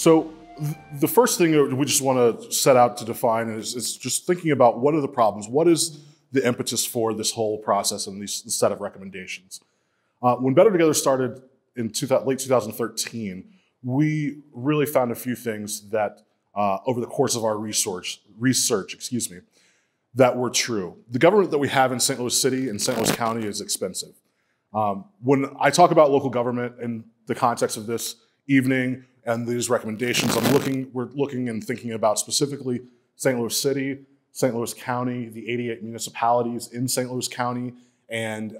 So the first thing that we just want to set out to define is just thinking about what are the problems, what is the impetus for this whole process and this set of recommendations. When Better Together started in late 2013, we really found a few things that over the course of our research, that were true. The government that we have in St. Louis City and St. Louis County is expensive. When I talk about local government in the context of this evening and these recommendations, we're looking and thinking about specifically St. Louis City, St. Louis County, the 88 municipalities in St. Louis County, and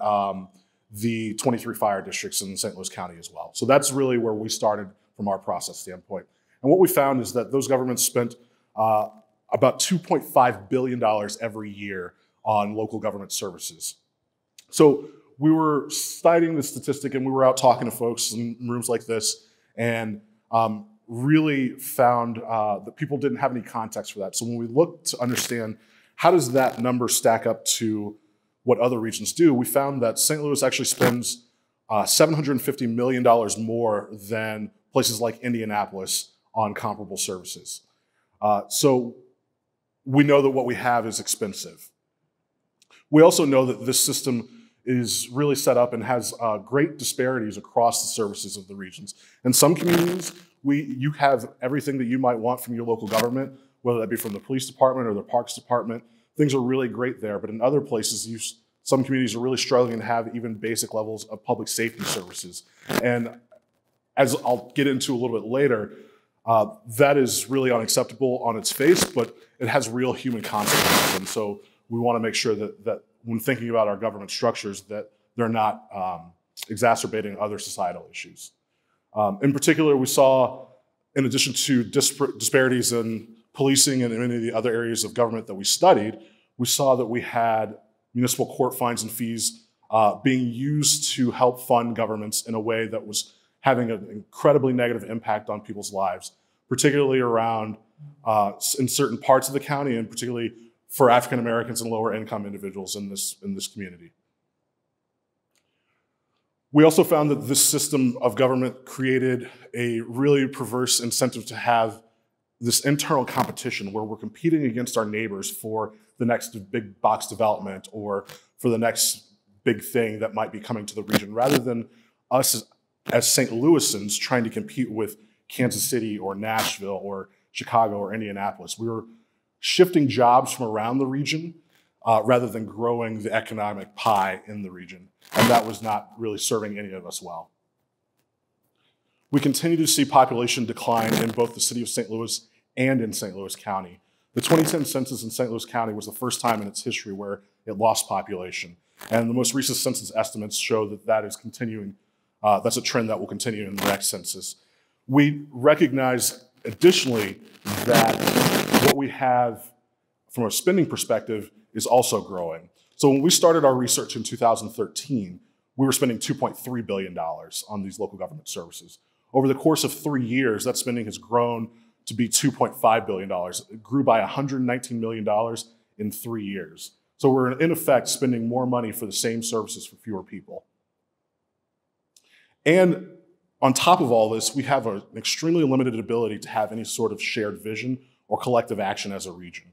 the 23 fire districts in St. Louis County as well. So that's really where we started from our process standpoint. And what we found is that those governments spent about $2.5 billion every year on local government services. So we were citing the statistic and we were out talking to folks in rooms like this and really found that people didn't have any context for that. So when we looked to understand how does that number stack up to what other regions do, we found that St. Louis actually spends $750 million more than places like Indianapolis on comparable services. So we know that what we have is expensive. We also know that this system is really set up and has great disparities across the services of the regions. In some communities, you have everything that you might want from your local government, whether that be from the police department or the parks department. Things are really great there, but in other places, some communities are really struggling to have even basic levels of public safety services. And as I'll get into a little bit later, that is really unacceptable on its face, but it has real human consequences. And so we want to make sure that when thinking about our government structures, that they're not exacerbating other societal issues. In particular, we saw, in addition to disparities in policing and in many of the other areas of government that we studied, we saw that we had municipal court fines and fees being used to help fund governments in a way that was having an incredibly negative impact on people's lives, particularly around in certain parts of the county, and particularly for African Americans and lower income individuals in this community. We also found that this system of government created a really perverse incentive to have this internal competition where we're competing against our neighbors for the next big box development or for the next big thing that might be coming to the region, rather than us as St. Louisans trying to compete with Kansas City or Nashville or Chicago or Indianapolis. We were shifting jobs from around the region rather than growing the economic pie in the region. And that was not really serving any of us well. We continue to see population decline in both the city of St. Louis and in St. Louis County. The 2010 census in St. Louis County was the first time in its history where it lost population. And the most recent census estimates show that that is continuing. That's a trend that will continue in the next census. We recognize additionally that what we have from a spending perspective is also growing. So when we started our research in 2013, we were spending $2.3 billion on these local government services. Over the course of 3 years, that spending has grown to be $2.5 billion. It grew by $119 million in 3 years. So we're in effect spending more money for the same services for fewer people. And on top of all this, we have an extremely limited ability to have any sort of shared vision or collective action as a region.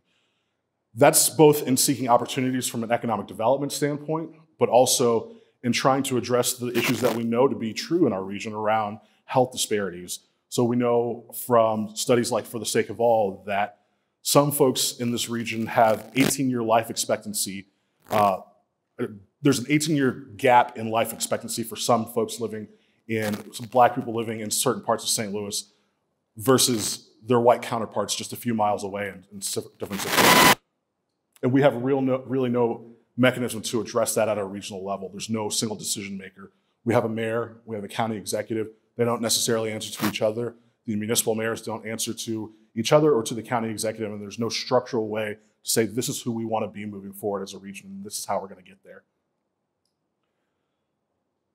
That's both in seeking opportunities from an economic development standpoint, but also in trying to address the issues that we know to be true in our region around health disparities. So we know from studies like For the Sake of All that some folks in this region have 18-year life expectancy. There's an 18-year gap in life expectancy for some folks living some Black people living in certain parts of St. Louis versus their white counterparts just a few miles away in different cities. And we have really no mechanism to address that at a regional level. There's no single decision maker. We have a mayor, we have a county executive. They don't necessarily answer to each other. The municipal mayors don't answer to each other or to the county executive, and there's no structural way to say this is who we want to be moving forward as a region, and this is how we're going to get there.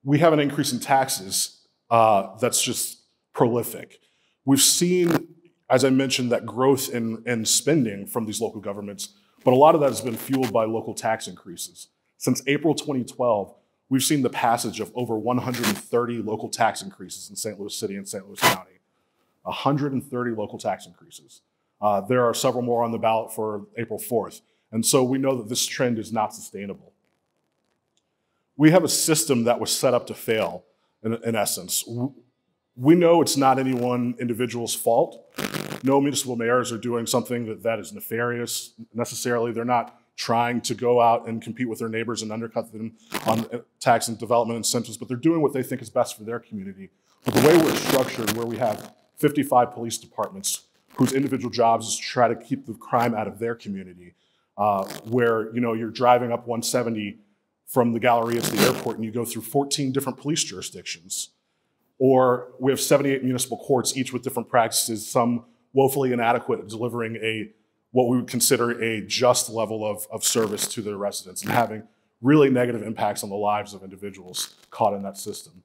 We have an increase in taxes that's just prolific. We've seen, as I mentioned, that growth in spending from these local governments, but a lot of that has been fueled by local tax increases. Since April 2012, we've seen the passage of over 130 local tax increases in St. Louis City and St. Louis County. 130 local tax increases. There are several more on the ballot for April 4th. And so we know that this trend is not sustainable. We have a system that was set up to fail, in essence. We know it's not any one individual's fault. No municipal mayors are doing something that is nefarious necessarily. They're not trying to go out and compete with their neighbors and undercut them on tax and development incentives, but they're doing what they think is best for their community. But the way we're structured, where we have 55 police departments whose individual jobs is to try to keep the crime out of their community, where you're driving up 170 from the Galleria to the airport and you go through 14 different police jurisdictions. Or we have 78 municipal courts, each with different practices, some woefully inadequate at delivering what we would consider a just level of service to their residents and having really negative impacts on the lives of individuals caught in that system.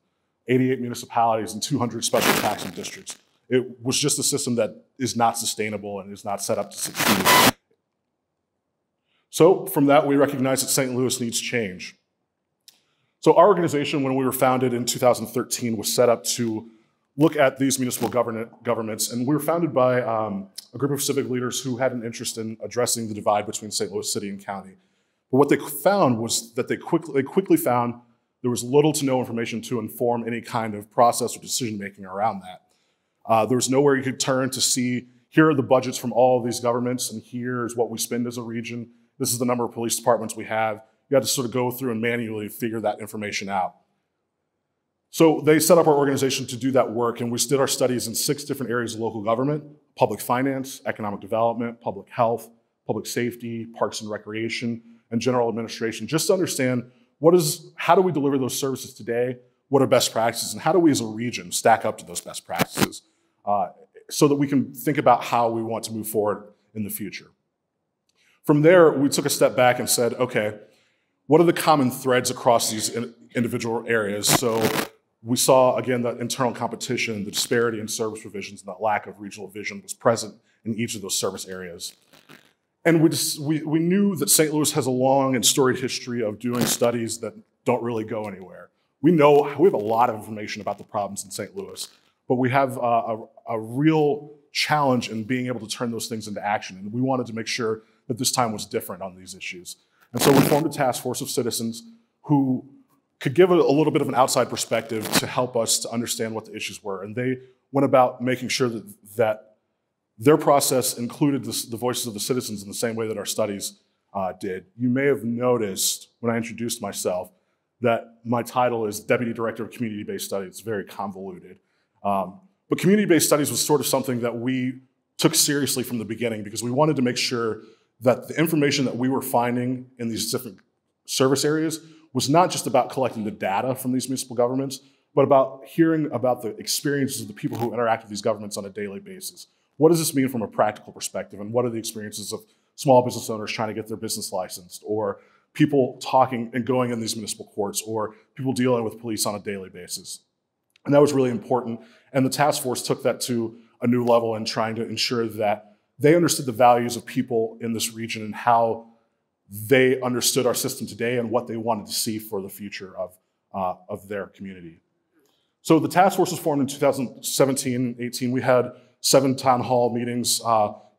88 municipalities and 200 special taxing districts. It was just a system that is not sustainable and is not set up to succeed. So from that, we recognize that St. Louis needs change. So our organization, when we were founded in 2013, was set up to look at these municipal governments, and we were founded by a group of civic leaders who had an interest in addressing the divide between St. Louis City and County. But what they found was that they quickly found there was little to no information to inform any kind of process or decision-making around that. There was nowhere you could turn to see, here are the budgets from all of these governments, and here's what we spend as a region. This is the number of police departments we have. You had to sort of go through and manually figure that information out. So they set up our organization to do that work, and we did our studies in 6 different areas of local government: public finance, economic development, public health, public safety, parks and recreation, and general administration, just to understand how do we deliver those services today, what are best practices, and how do we as a region stack up to those best practices so that we can think about how we want to move forward in the future. From there, we took a step back and said, okay, what are the common threads across these individual areas? So we saw, again, that internal competition, the disparity in service provisions, and that lack of regional vision was present in each of those service areas. And we knew that St. Louis has a long and storied history of doing studies that don't really go anywhere. We have a lot of information about the problems in St. Louis, but we have a real challenge in being able to turn those things into action. And we wanted to make sure that this time was different on these issues. And so we formed a task force of citizens who could give a little bit of an outside perspective to help us to understand what the issues were. And they went about making sure that their process included the voices of the citizens in the same way that our studies did. You may have noticed when I introduced myself that my title is Deputy Director of Community-Based Studies. It's very convoluted. But community-based studies was sort of something that we took seriously from the beginning because we wanted to make sure that the information that we were finding in these different service areas was not just about collecting the data from these municipal governments, but about hearing about the experiences of the people who interact with these governments on a daily basis. What does this mean from a practical perspective, and what are the experiences of small business owners trying to get their business licensed, or people talking and going in these municipal courts, or people dealing with police on a daily basis? And that was really important, and the task force took that to a new level in trying to ensure that they understood the values of people in this region and how they understood our system today and what they wanted to see for the future of their community. So the task force was formed in 2017, 18. We had 7 town hall meetings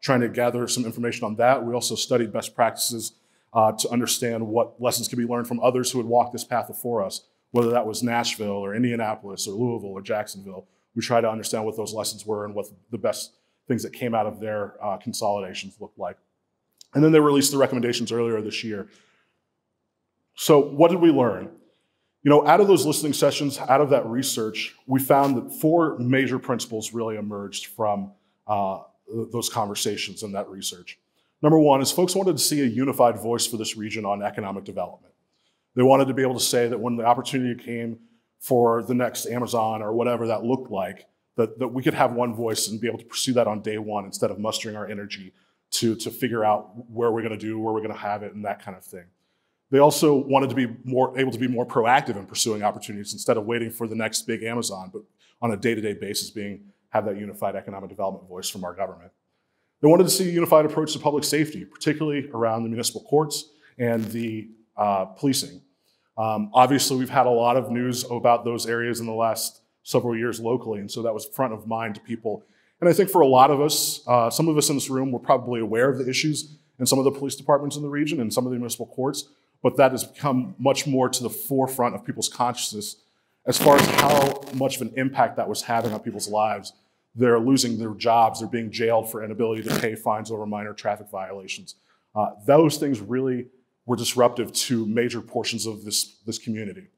trying to gather some information on that. We also studied best practices to understand what lessons could be learned from others who had walked this path before us, whether that was Nashville or Indianapolis or Louisville or Jacksonville. We tried to understand what those lessons were and what the best things that came out of their consolidations looked like. And then they released the recommendations earlier this year. So what did we learn? Out of those listening sessions, out of that research, we found that 4 major principles really emerged from those conversations and that research. Number 1 is folks wanted to see a unified voice for this region on economic development. They wanted to be able to say that when the opportunity came for the next Amazon or whatever that looked like, that we could have one voice and be able to pursue that on day one instead of mustering our energy to figure out where we're going to do, where we're going to have it, and that kind of thing. They also wanted to be able to be more proactive in pursuing opportunities instead of waiting for the next big Amazon, but on a day-to-day basis have that unified economic development voice from our government. They wanted to see a unified approach to public safety, particularly around the municipal courts and the policing. Obviously, we've had a lot of news about those areas in the last several years locally, and so that was front of mind to people And I think for a lot of us, some of us in this room, we're probably aware of the issues in some of the police departments in the region and some of the municipal courts, but that has become much more to the forefront of people's consciousness as far as how much of an impact that was having on people's lives. They're losing their jobs, they're being jailed for inability to pay fines over minor traffic violations. Those things really were disruptive to major portions of this community.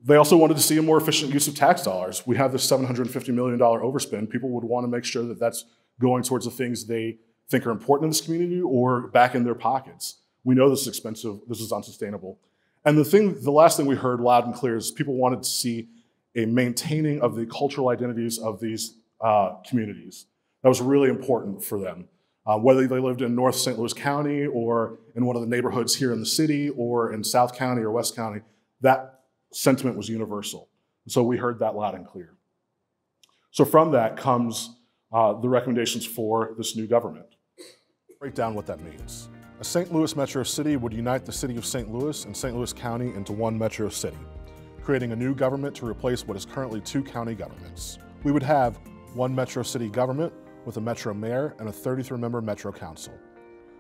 They also wanted to see a more efficient use of tax dollars. We have this $750 million overspend. People would want to make sure that that's going towards the things they think are important in this community or back in their pockets. We know this is expensive, this is unsustainable. And the last thing we heard loud and clear is people wanted to see a maintaining of the cultural identities of these communities. That was really important for them. Whether they lived in North St. Louis County or in one of the neighborhoods here in the city or in South County or West County, that sentiment was universal. So we heard that loud and clear. So from that comes the recommendations for this new government. Break down what that means. A St. Louis metro city would unite the city of St. Louis and St. Louis County into one metro city, creating a new government to replace what is currently two county governments. We would have one metro city government with a metro mayor and a 33-member metro council.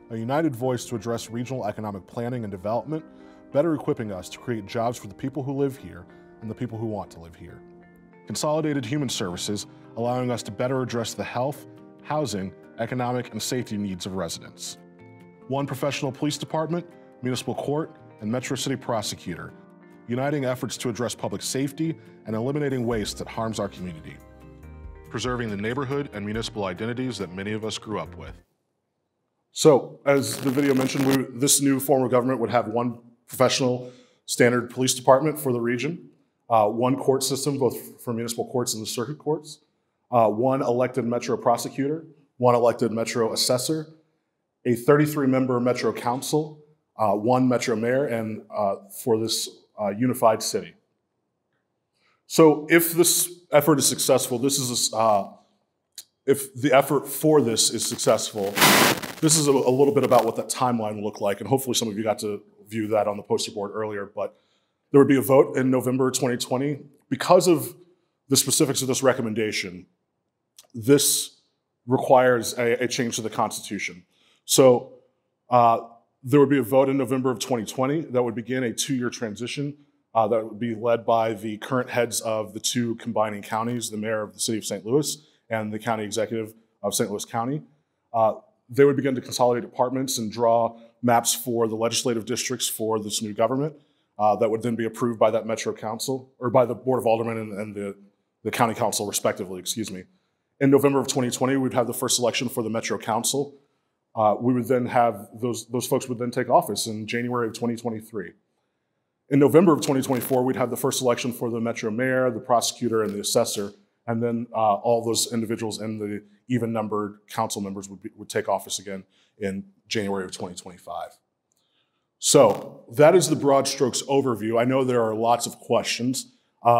A united voice to address regional economic planning and development, better equipping us to create jobs for the people who live here and the people who want to live here. Consolidated human services, allowing us to better address the health, housing, economic, and safety needs of residents. One professional police department, municipal court, and metro city prosecutor, uniting efforts to address public safety and eliminating waste that harms our community. Preserving the neighborhood and municipal identities that many of us grew up with. So, as the video mentioned, this new form of government would have one professional standard police department for the region, one court system, both for municipal courts and the circuit courts, one elected metro prosecutor, one elected metro assessor, a 33-member metro council, one metro mayor, and for this unified city. So if this effort is successful, if the effort for this is successful, this is a little bit about what that timeline will look like, and hopefully some of you got to view that on the poster board earlier, but there would be a vote in November 2020. Because of the specifics of this recommendation, this requires a change to the Constitution. So there would be a vote in November of 2020 that would begin a 2-year transition that would be led by the current heads of the two combining counties, the mayor of the city of St. Louis and the county executive of St. Louis County. They would begin to consolidate departments and draw maps for the legislative districts for this new government that would then be approved by that Metro Council, or by the Board of Aldermen and the County Council respectively, excuse me. In November of 2020, we'd have the first election for the Metro Council. We would then have, those folks would then take office in January of 2023. In November of 2024, we'd have the first election for the Metro Mayor, the prosecutor, and the assessor, and then all those individuals and the even-numbered council members would take office again in January of 2025. So that is the broad strokes overview. I know there are lots of questions. We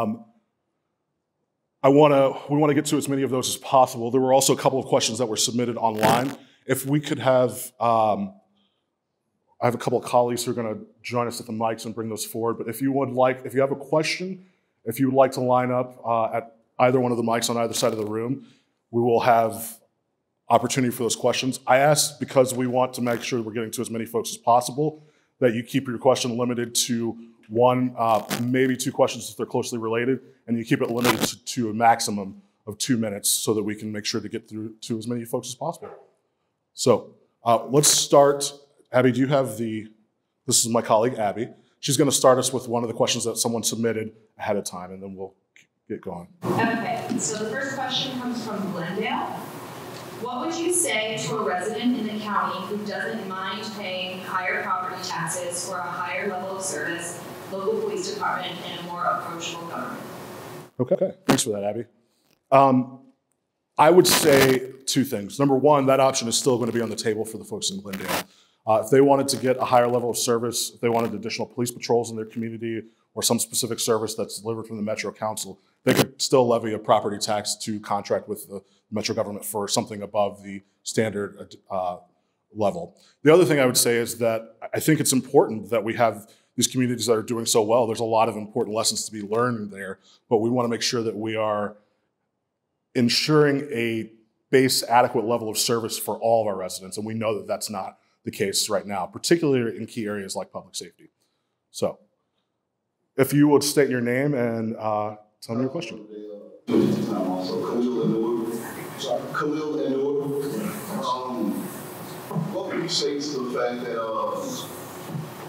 want to get to as many of those as possible. There were also a couple of questions that were submitted online. If we could have, I have a couple of colleagues who are going to join us at the mics and bring those forward. But if you have a question, if you would like to line up at either one of the mics on either side of the room, we will have opportunity for those questions. I ask because we want to make sure we're getting to as many folks as possible, that you keep your question limited to one, maybe two questions if they're closely related, and you keep it limited to a maximum of 2 minutes so that we can make sure to get through to as many folks as possible. So let's start. Abby, do you have this is my colleague, Abby. She's going to start us with one of the questions that someone submitted ahead of time, and then we'll get going. Okay, so the first question comes from Glendale. What would you say to a resident in the county who doesn't mind paying higher property taxes for a higher level of service, local police department, and a more approachable government? Okay, thanks for that, Abby. I would say two things. Number one, that option is still going to be on the table for the folks in Glendale. If they wanted to get a higher level of service, if they wanted additional police patrols in their community or some specific service that's delivered from the Metro Council, they could still levy a property tax to contract with the Metro government for something above the standard level. The other thing I would say is that I think it's important that we have these communities that are doing so well. There's a lot of important lessons to be learned there, but we want to make sure that we are ensuring a base adequate level of service for all of our residents, and we know that that's not the case right now, particularly in key areas like public safety. So, if you would state your name and tell me your question. Khalil and Noor. What would you say to the fact that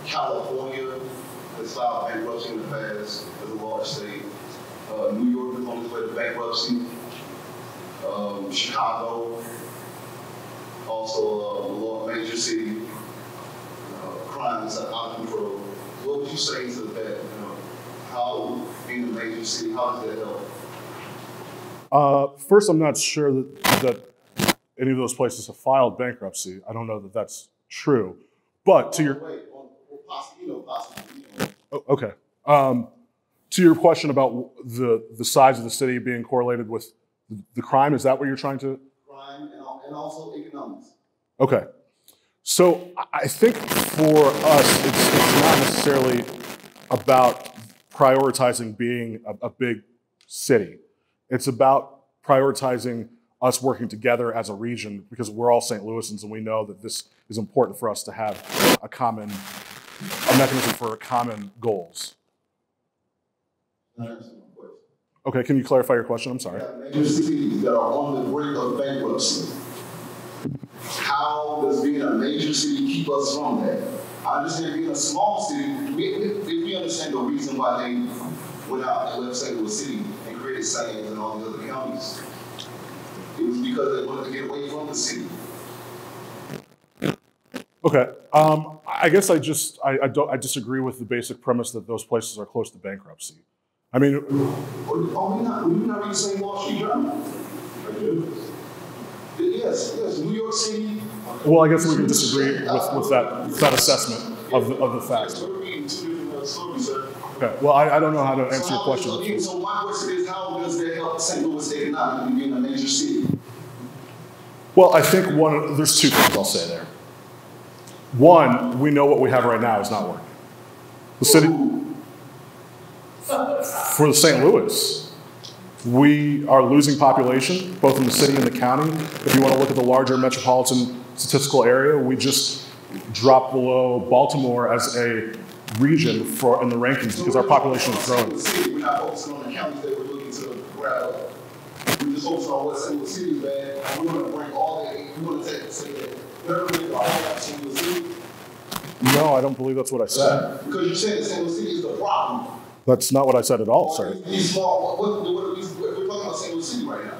California has filed bankruptcy in the past as a large state? New York is on its way to bankruptcy. Chicago, also a major city. Crime is out of control. What would you say to that? How being a major city, how does that help? First, I'm not sure that any of those places have filed bankruptcy. I don't know that that's true. But to your okay, to your question about the size of the city being correlated with the crime, is that what you're trying to? Crime and also economics. Okay, so I think for us, it's not necessarily about prioritizing being a big city. It's about prioritizing us working together as a region, because we're all St. Louisans and we know that this is important for us to have a mechanism for common goals. Okay, can you clarify your question? I'm sorry. Major cities that are on the brink of bankruptcy. How does being a major city keep us from that? I understand being a small city, we understand the reason why they went out and left St. Louis City and created Sands and all the other counties. It was because they wanted to get away from the city. Okay, I guess I disagree with the basic premise that those places are close to bankruptcy. I mean, are we not reading the same Wall Street Journal? I do. Yes, New York City. Well, I guess we can disagree with that assessment of the facts. We're reading two different stories, sir. Okay, well, I don't know how to answer your question. So my question is, how does that help St. Louis economically being a major city? Well, I think there's two things I'll say there. One, we know what we have right now is not working. The city, for the St. Louis, we are losing population, both in the city and the county. If you want to look at the larger metropolitan statistical area, we just dropped below Baltimore as a region in the rankings because our population is growing. We're not focusing on the counties that we're looking to grab up. We're just focusing on what St. Louis City is bad. We want to bring all that, we want to say that everything all out of St. Louis City. No, I don't believe that's what I said. Because you're saying that St. Louis City is the problem. That's not what I said at all, sir. We're talking about St. Louis City right now.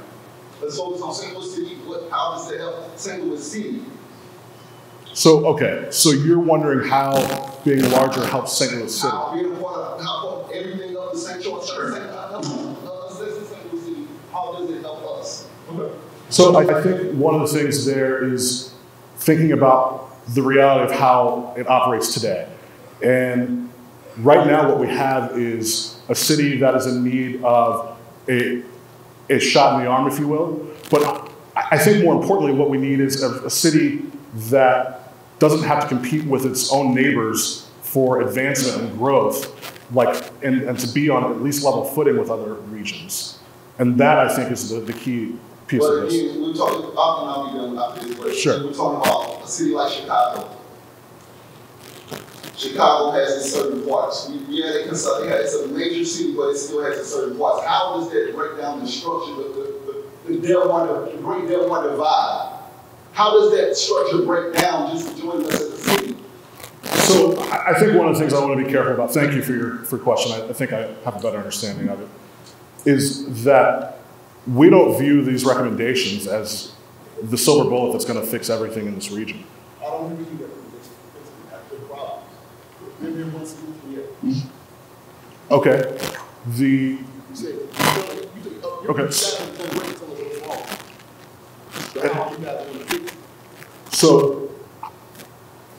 Let's focus on St. Louis City. How does that help St. Louis City? So, okay, so you're wondering how being larger helps St. Louis City. How being a part of everything up the St. George Church, how does it help us? Okay. So I think one of the things there is thinking about the reality of how it operates today. And right now what we have is a city that is in need of a shot in the arm, if you will. But I think more importantly what we need is a city that doesn't have to compete with its own neighbors for advancement and growth, and to be on at least level footing with other regions. And that, I think, is the key piece of this. We're talking, I'll be done after this, but sure. We're talking about a city like Chicago. Chicago has its certain parts. It's a major city, but it still has its certain parts. How does that break down the structure, the Great Delmar divide? How does that structure break down just joining us as a city? So I think one of the things I want to be careful about, thank you for your question, I think I have a better understanding of it, is that we don't view these recommendations as the silver bullet that's going to fix everything in this region. I don't believe that. It's a problem. Maybe once a year. Okay. So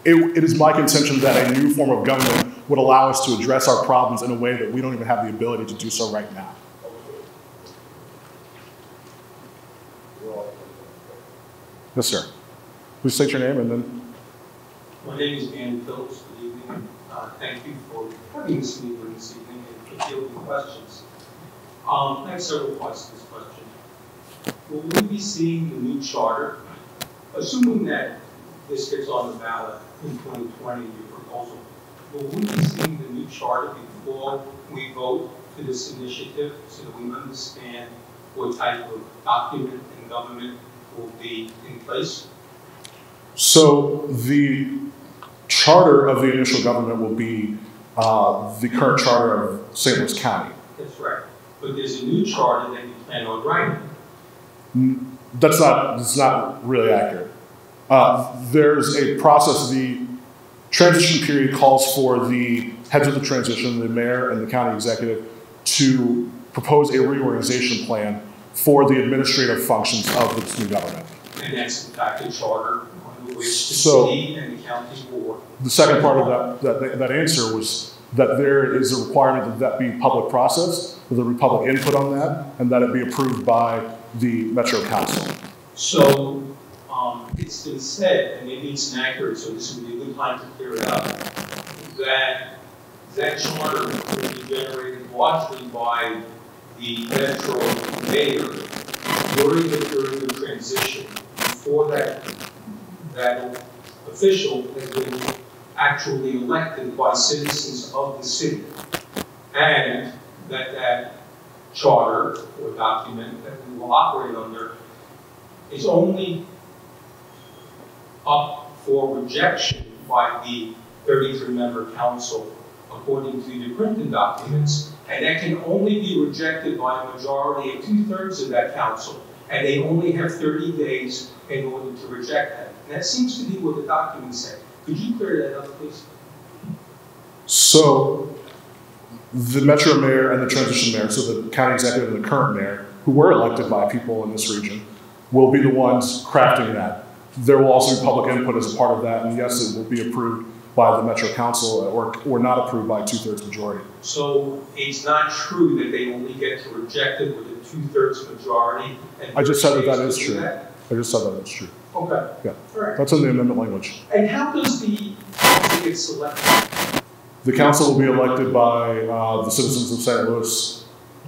it is my contention that a new form of government would allow us to address our problems in a way that we don't even have the ability to do so right now. Yes, sir. Please state your name and then. My name is Andy Phillips. Good evening. Thank you for having this meeting this evening and for fielding questions. I have several points to this question. will we be seeing the new charter, assuming that this gets on the ballot in 2020, your proposal, will we be seeing the new charter before we vote for this initiative so that we understand what type of document and government will be in place? So the charter of the initial government will be the current charter of St. Louis County. That's right. But there's a new charter that you plan on writing. That's not really accurate. There's a process. The transition period calls for the heads of the transition, the mayor and the county executive, to propose a reorganization plan for the administrative functions of this new government. And that's in fact a charter on which the So, city and the county will work. the second part of that answer was that there is a requirement that be public process, that there be public input on that, and that it be approved by the Metro Council. So it's been said, and maybe it's inaccurate, so this would be a good time to clear it up, that that charter will be generated largely by the Metro mayor during the period of transition before that official has been actually elected by citizens of the city, and that charter or document that we will operate under is only up for rejection by the 33-member council according to the printed documents, and that can only be rejected by a majority of 2/3 of that council, and they only have 30 days in order to reject that. And that seems to be what the documents say. Could you clear that up, please? So the Metro mayor and the transition mayor, so the county executive and the current mayor, who were elected by people in this region, will be the ones crafting that. There will also be public input as a part of that, and yes, it will be approved by the Metro Council or not approved by a 2/3 majority. So it's not true that they only get to reject it with a 2/3 majority? And I just said that days that is to do true. that? I just said that it's true. Okay. Yeah. All right. That's in the amendment language. And how does the council get selected? The council will be elected by the citizens of St. Louis.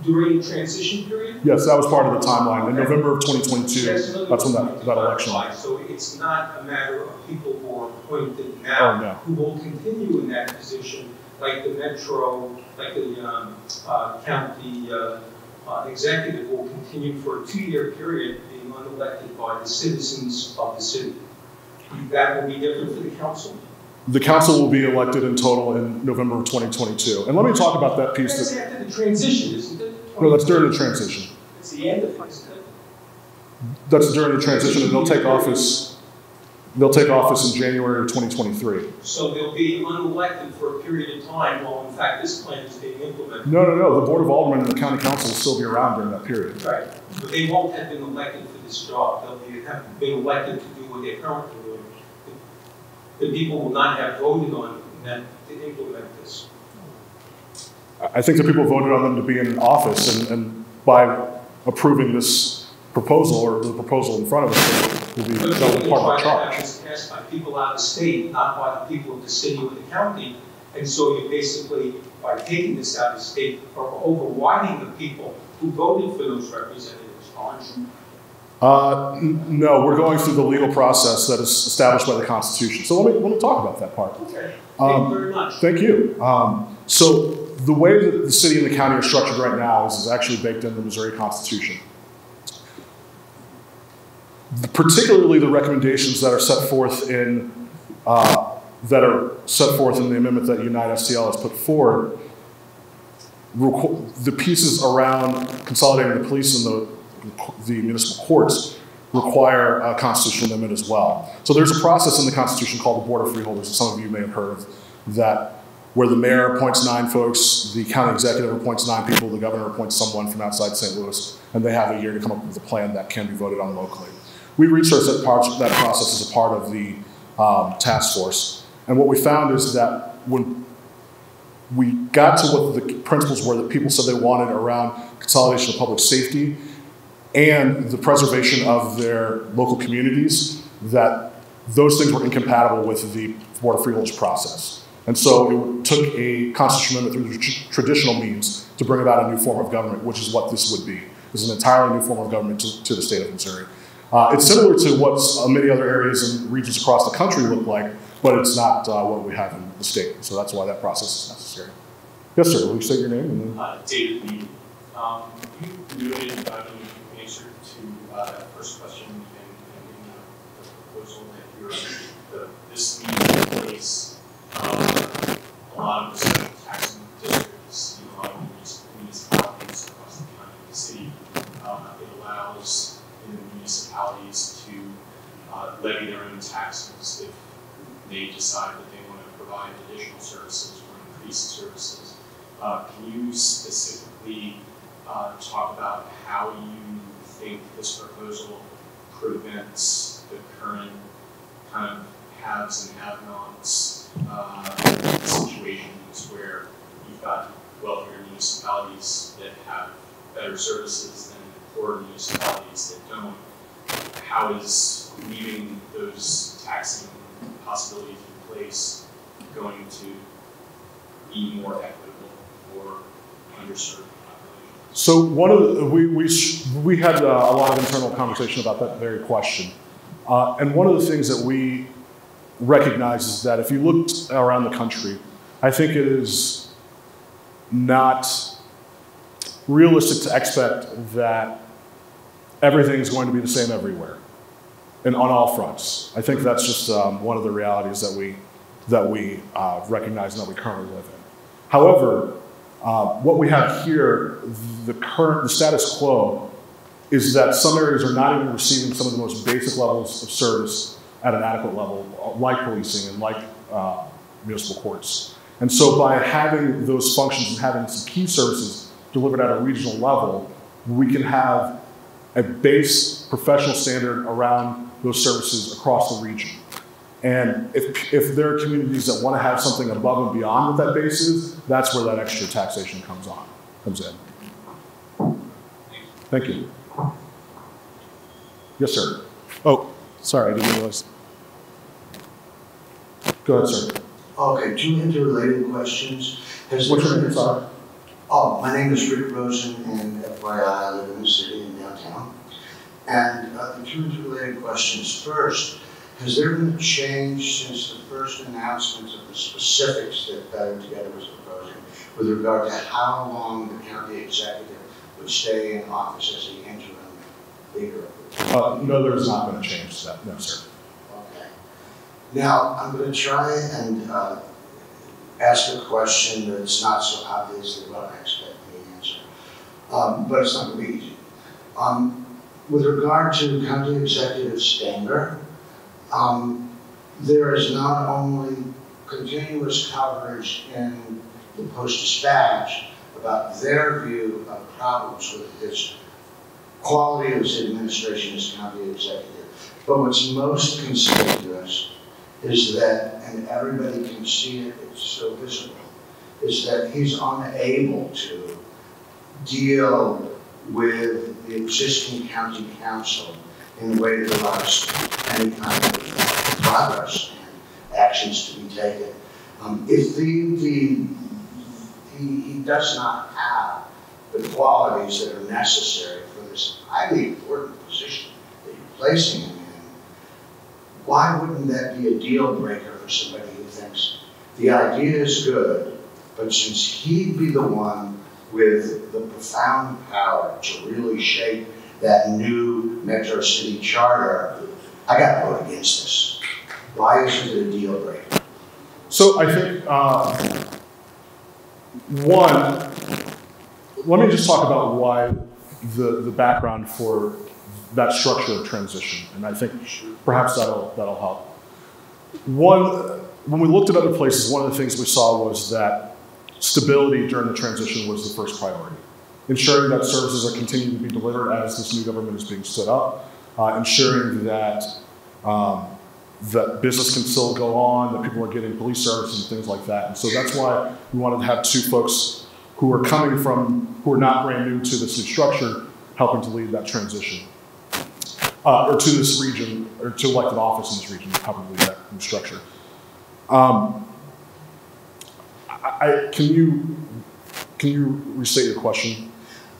During the transition period? Yes, that was part of the timeline. In November of 2022, that's when that election. So it's not a matter of people who are appointed Oh, now no. who will continue in that position, like the Metro, like the county executive will continue for a 2-year period being unelected by the citizens of the city. That will be different for the council? The council will be elected in total in November of 2022. And let me talk about that piece. That's after the transition, isn't it? No, that's during the transition. It's the end of it, isn't it? That's during the transition, and they'll take office in January of 2023. So they'll be unelected for a period of time while, in fact, this plan is being implemented. No. The Board of Aldermen and the County Council will still be around during that period. Right. But they won't have been elected for this job. They'll have been elected to do what they're currently doing. The people will not have voted on them to implement this. I think the people voted on them to be in office, and by approving this proposal or the proposal in front of us, will be part of the charge. It's passed by people out of the state, not by the people of the city or the county. And so you basically, by taking this out of the state, are overriding the people who voted for those representatives, aren't you? No, we're going through the legal process that is established by the Constitution. So let me talk about that part. Okay. Thank you very much. Thank you. So the way that the city and the county are structured right now is actually baked in the Missouri Constitution. Particularly the recommendations that are set forth in the amendment that Unite STL has put forward, the pieces around consolidating the police and the municipal courts require a constitutional amendment as well. So there's a process in the Constitution called the Board of Freeholders, some of you may have heard of, that where the mayor appoints 9 folks, the county executive appoints 9 people, the governor appoints someone from outside St. Louis, and they have a year to come up with a plan that can be voted on locally. We researched that process as a part of the task force. And what we found is that when we got to what the principles were that people said they wanted around consolidation of public safety and the preservation of their local communities, that those things were incompatible with the Board of Freeholders process. And so it took a constitutional amendment through the traditional means to bring about a new form of government, which is what this would be. is an entirely new form of government to the state of Missouri. It's similar to what many other areas and regions across the country look like, but it's not what we have in the state. So that's why that process is necessary. Yes, sir. Will you say your name? And then... David Lee. You noted in your answer to that first question and in the proposal that this needs to replace a lot of the special taxing districts, a lot of municipalities across the county and the city. It allows municipalities to levy their own taxes if they decide that they want to provide additional services or increase services. Can you specifically talk about how you think this proposal prevents the current kind of haves and have-nots situations where you've got wealthier municipalities that have better services than poorer municipalities that don't? How is leaving those taxing possibilities in place going to be more equitable for underserved populations? So one of the, we had a lot of internal conversation about that very question. And one of the things that we recognize is that if you look around the country, I think it is not realistic to expect that everything is going to be the same everywhere and on all fronts. I think that's just one of the realities that we recognize and that we currently live in. However, what we have here, the status quo, is that some areas are not even receiving some of the most basic levels of service at an adequate level, like policing and like municipal courts. And so by having those functions and having some key services delivered at a regional level, we can have a base professional standard around those services across the region. And if there are communities that want to have something above and beyond what that base is, that's where that extra taxation comes in. Thank you. Yes, sir. Oh, sorry, I didn't realize. Go ahead, sir. Okay, two interrelated questions. What's your name? Sorry. Oh, my name is Rick Rosen, and FYI, I live in the city in downtown. And the two interrelated questions. First, has there been a change since the first announcement of the specifics that Better Together was proposing with regard to how long the county executive would stay in office as the interim leader? No, there's not been a change to that. No, sir. Okay. Now, I'm going to try and ask a question that's not so obviously what I expect the answer, but it's not going to be easy. With regard to County Executive Stanger, there is not only continuous coverage in the Post-Dispatch about their view of problems with his quality of his administration as county executive, but what's most conspicuous is that, and everybody can see it, it's so visible, is that he's unable to deal with the existing county council in a way that allows any kind of progress and actions to be taken. If he does not have the qualities that are necessary for this highly important position that you're placing him in, why wouldn't that be a deal breaker for somebody who thinks the idea is good, but since he'd be the one with the profound power to really shape that new Metro City charter, I got to vote against this. Why isn't it a deal breaker? So I think, one, let me just talk about why the background for that structure of transition, and I think perhaps that'll help. One, when we looked at other places, one of the things we saw was that stability during the transition was the first priority. Ensuring that services are continuing to be delivered as this new government is being stood up, ensuring that that business can still go on, that people are getting police services and things like that. And so that's why we wanted to have two folks who are coming from, who are not brand new to this new structure, helping to lead that transition. Or to this region, or to elected office in this region, helping lead that new structure. Can you restate your question?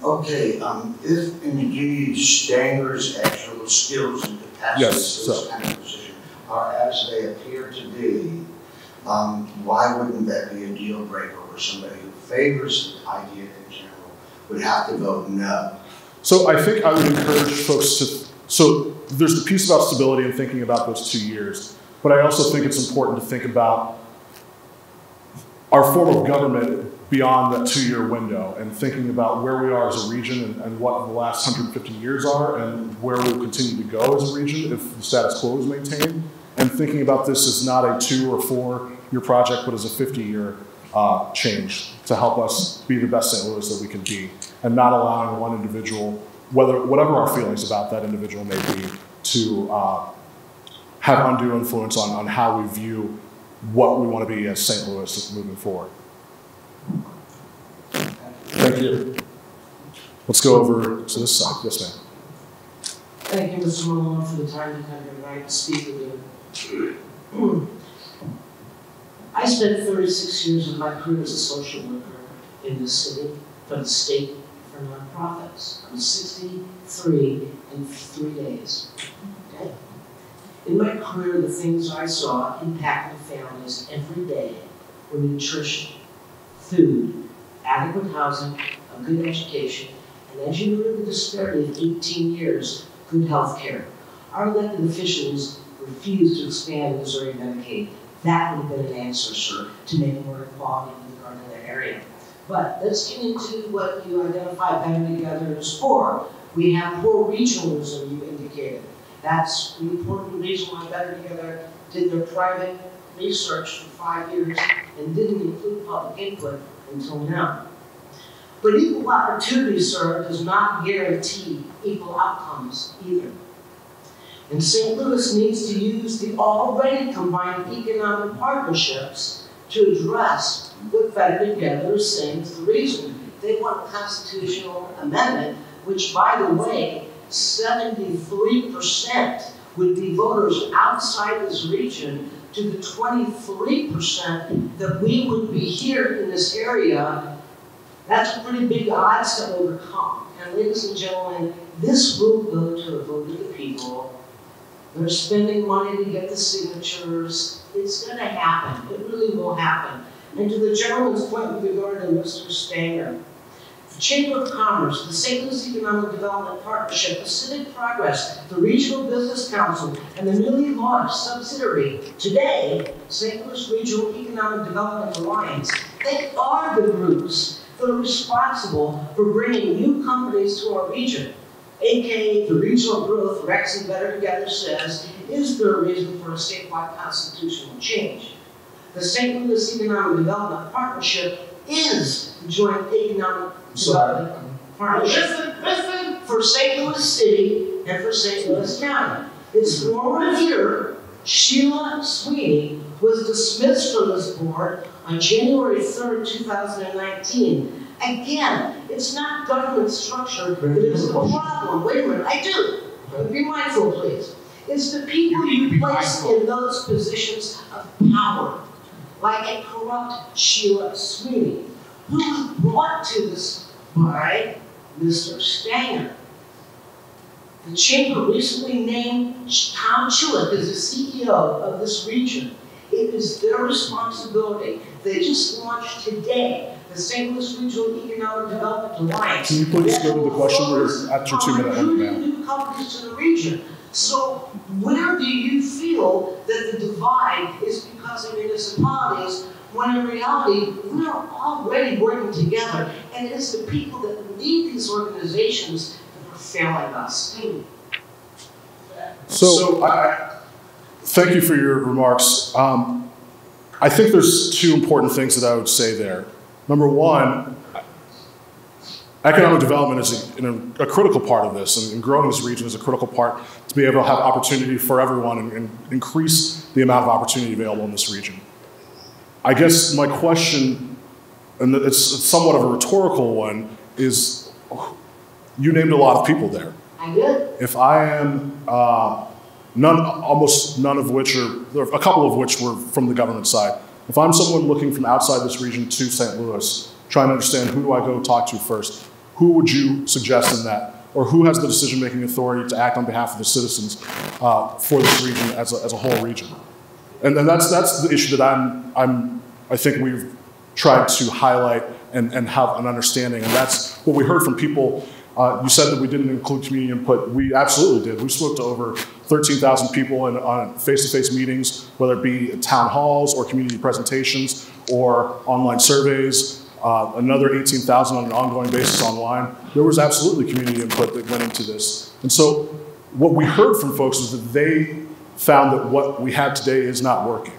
Okay, if indeed Stanger's actual skills and capacities for this kind of position are as they appear to be, why wouldn't that be a deal breaker where somebody who favors the idea in general would have to vote no? So I think I would encourage folks to, so there's the piece about stability and thinking about those 2 years, but I also think it's important to think about our form of government beyond that 2-year window and thinking about where we are as a region and what the last 150 years are and where we'll continue to go as a region if the status quo is maintained, and thinking about this as not a 2 or 4 year project, but as a 50-year change to help us be the best St. Louis that we can be, and not allowing one individual, whatever our feelings about that individual may be, to have undue influence on how we view what we want to be as St. Louis moving forward. Thank you. Let's go over to this side. Yes, ma'am. Thank you, Mr. Malone, for the time to come here tonight to speak with you. I spent 36 years of my career as a social worker in this city, for the state, for nonprofits. I'm 63 in 3 days. Okay? In my career, the things I saw impacting families every day were nutrition, food, adequate housing, a good education, and as you know, the disparity of 18 years, good health care. Our elected officials refused to expand Missouri Medicaid. That would have been an answer, sir, to make more equality in regard to that area. But let's get into what you identified Better Together as for. We have poor regionalism, you indicated. That's the important reason why Better Together did their private research for 5 years and didn't include public input until now. But equal opportunity, sir, does not guarantee equal outcomes either. And St. Louis needs to use the already combined economic partnerships to address what Better Together is saying is the reason. They want a constitutional amendment, which, by the way, 73% would be voters outside this region to the 23% that we would be here in this area. That's pretty big odds to overcome. And ladies and gentlemen, this will go to a vote of the people. They're spending money to get the signatures. It's going to happen. It really will happen. And to the gentleman's point with regard to Mr. Stanger, the Chamber of Commerce, the St. Louis Economic Development Partnership, the Civic Progress, the Regional Business Council, and the newly launched subsidiary today, St. Louis Regional Economic Development Alliance, they are the groups that are responsible for bringing new companies to our region. AKA the regional growth Rex and Better Together says is the reason for a statewide constitutional change. The St. Louis Economic Development Partnership is the joint economic development partnership for St. Louis City and for St. Louis County. Its former leader, Sheila Sweeney, was dismissed from this board on January 3rd, 2019. Again, it's not government structure that is the problem. Wait a minute, I do. Be mindful, please. It's the people you place in those positions of power, like a corrupt Sheila Sweeney, who was brought to this by Mr. Stanger. The Chamber recently named Tom Chulik as the CEO of this region. It is their responsibility. They just launched today the St. Louis Regional Economic Development Alliance. Can you please go to the question? We're at your 2-minute limit now. New companies to the region. So where do you feel that the divide is because of municipalities, when in reality, we're already working together, and it is the people that lead these organizations that are failing us. So thank you for your remarks. I think there's 2 important things that I would say there. Number one, economic development is a critical part of this, and growing this region is a critical part to be able to have opportunity for everyone and increase the amount of opportunity available in this region. I guess my question, and it's somewhat of a rhetorical one, is you named a lot of people there. I did. If I am almost none of which are, a couple of which were from the government side. If I'm someone looking from outside this region to St. Louis, trying to understand who do I go talk to first, who would you suggest in that? Or who has the decision-making authority to act on behalf of the citizens for this region as a whole region? And that's the issue that I think we've tried to highlight and have an understanding. And that's what we heard from people. You said that we didn't include community input. We absolutely did. We spoke to over 13,000 people on face-to-face meetings, whether it be at town halls or community presentations or online surveys, another 18,000 on an ongoing basis online. There was absolutely community input that went into this. And so what we heard from folks is that they found that what we have today is not working.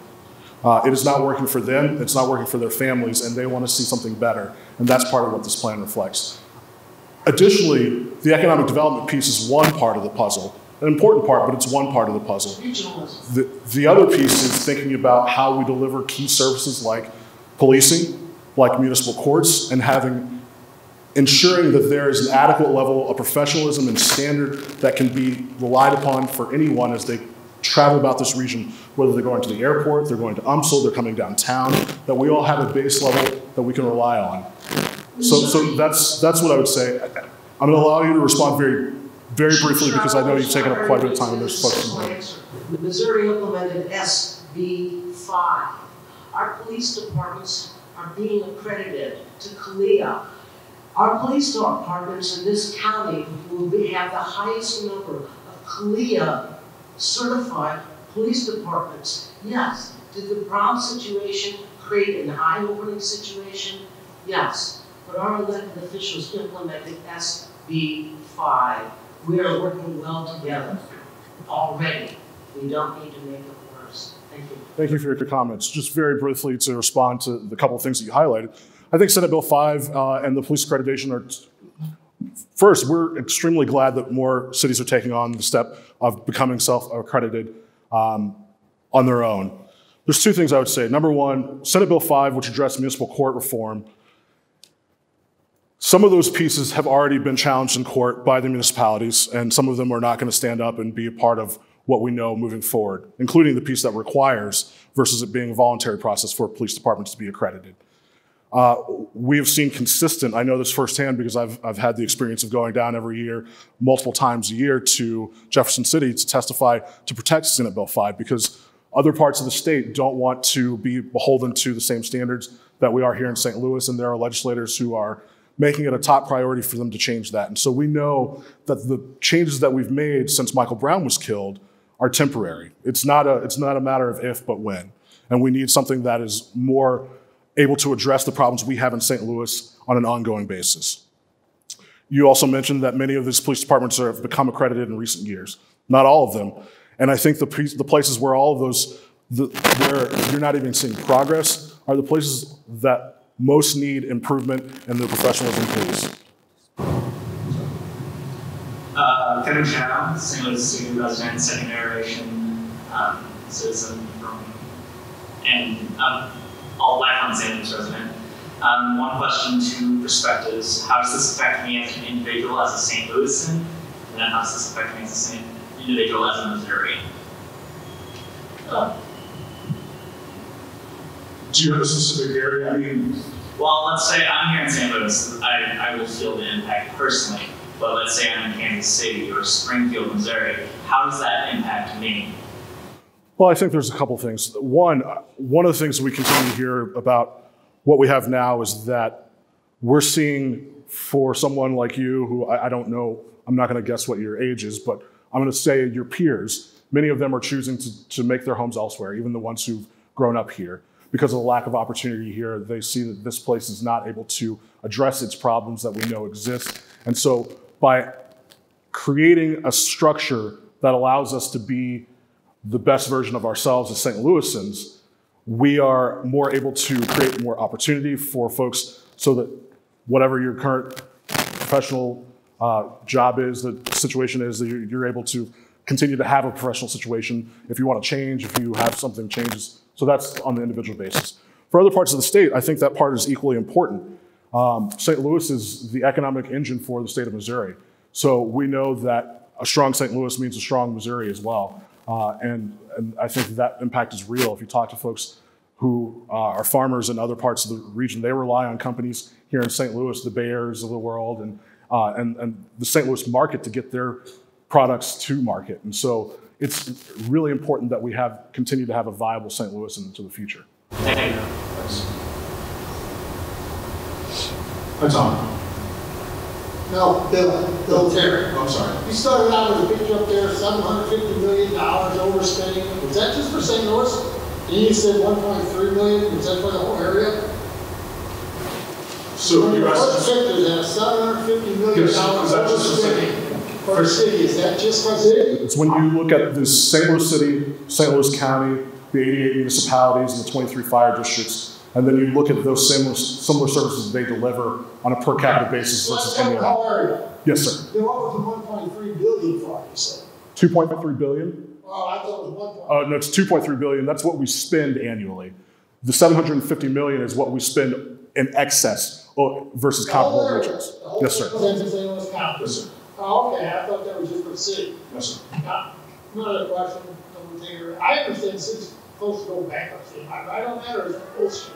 It is not working for them, it's not working for their families, and they want to see something better. And that's part of what this plan reflects. Additionally, the economic development piece is one part of the puzzle, an important part, but it's one part of the puzzle. The other piece is thinking about how we deliver key services like policing, like municipal courts, and ensuring that there is an adequate level of professionalism and standard that can be relied upon for anyone as they travel about this region, whether they're going to the airport, they're going to UMSL, they're coming downtown, that we all have a base level that we can rely on. So that's what I would say. I'm going to allow you to respond very, very briefly because I know you've taken up quite a bit of time and there's folks in there. Missouri implemented SB 5. Our police departments are being accredited to CALEA. Our police departments in this county will have the highest number of CALEA certified police departments. Yes. Did the Brown situation create an eye-opening situation? Yes. But our elected officials implemented SB 5. We are working well together already. We don't need to make it worse. Thank you. Thank you for your comments. Just very briefly to respond to the couple of things that you highlighted. I think Senate Bill 5 and the police accreditation are, first, we're extremely glad that more cities are taking on the step of becoming self-accredited on their own. There's two things I would say. Number one, Senate Bill 5, which addressed municipal court reform, some of those pieces have already been challenged in court by the municipalities, and some of them are not going to stand up and be a part of what we know moving forward, including the piece that requires versus it being a voluntary process for police departments to be accredited. We have seen consistent, I know this firsthand because I've had the experience of going down every year, multiple times a year to Jefferson City to testify to protect Senate Bill 5 because other parts of the state don't want to be beholden to the same standards that we are here in St. Louis, and there are legislators who are making it a top priority for them to change that. And so we know that the changes that we've made since Michael Brown was killed are temporary. It's not a matter of if, but when. And we need something that is more able to address the problems we have in St. Louis on an ongoing basis. You also mentioned that many of these police departments have become accredited in recent years. Not all of them. And I think the places where all of those, where you're not even seeing progress, are the places that most need improvement in the professionalism, please. Kevin Chow, St. Louis City resident, second generation citizen and all lifelong St. Louis resident. One question, two perspectives. How does this affect me as an individual, as a St. Louisan? And then how does this affect me as an individual, as a Missouri? Do you have a specific area? I mean, well, let's say I'm here in St. Louis. I will feel the impact personally. But let's say I'm in Kansas City or Springfield, Missouri. How does that impact me? Well, I think there's a couple things. One of the things we continue to hear about what we have now is that we're seeing for someone like you, who I don't know, I'm not going to guess what your age is, but I'm going to say your peers, many of them are choosing to make their homes elsewhere, even the ones who've grown up here. Because of the lack of opportunity here, they see that this place is not able to address its problems that we know exist. And so by creating a structure that allows us to be the best version of ourselves as St. Louisans, we are more able to create more opportunity for folks so that whatever your current professional job is, the situation is, that you're able to continue to have a professional situation. If you want to change, if you have something changes. So that's on the individual basis. For other parts of the state, I think that part is equally important. St. Louis is the economic engine for the state of Missouri. So we know that a strong St. Louis means a strong Missouri as well. And I think that impact is real. If you talk to folks who are farmers in other parts of the region. They rely on companies here in St. Louis, the Bayers of the world, and the St. Louis market to get their products to market. And so it's really important that we continue to have a viable St. Louis into the future. Thank you. Hi, Tom. No, Bill Terry. I'm sorry. You started out with a picture up there, $750 million overspending. Was that just for St. Louis? And you said 1.3 million. Was that for the whole area? So you first picture has $750 million overspending for the city. Is that just for the city? It's when you look at the St. Louis City, St. Louis County, the 88 municipalities, and the 23 fire districts, and then you look at those similar services they deliver on a per capita basis versus any other. Yes, sir. Then what was the 1.3 billion for, you said? 2.3 billion? Oh, I thought it was 1. No, it's 2.3 billion. That's what we spend annually. The 750 million is what we spend in excess versus comparable regions. Yes, sir. Yes, sir. Oh, okay. I thought that was just for the city. Yes, sir. Another question. I understand the city's supposed to go bankruptcy. Am I right on that, or is that bullshit?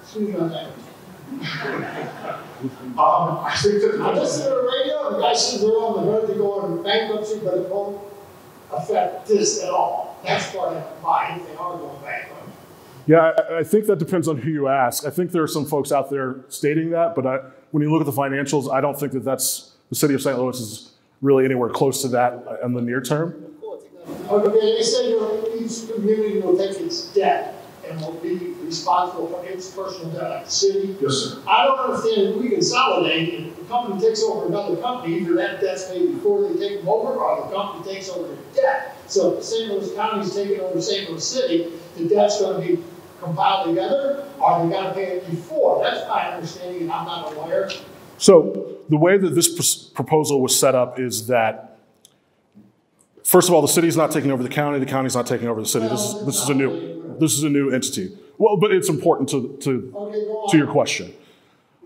Excuse me on that. I think that I listened to the radio, and the guy says they're on the road to go into bankruptcy, but it won't affect this at all. That's part of why they are going bankrupt. Yeah, I think that depends on who you ask. I think there are some folks out there stating that, but when you look at the financials, I don't think that the city of St. Louis is really anywhere close to that in the near term. Okay, they say each community will take its debt and will be responsible for its personal debt, like the city. Yes, sir. I don't understand if we consolidate, if the company takes over another company, either that debt's paid before they take them over, or the company takes over the debt. So if St. Louis County is taking over St. Louis City, the debt's going to be compiled together, or they got to pay it before. That's my understanding, and I'm not a lawyer. So the way that this proposal was set up is that, first of all, the city's not taking over the county's not taking over the city. This is a new entity. Well, but it's important to your question.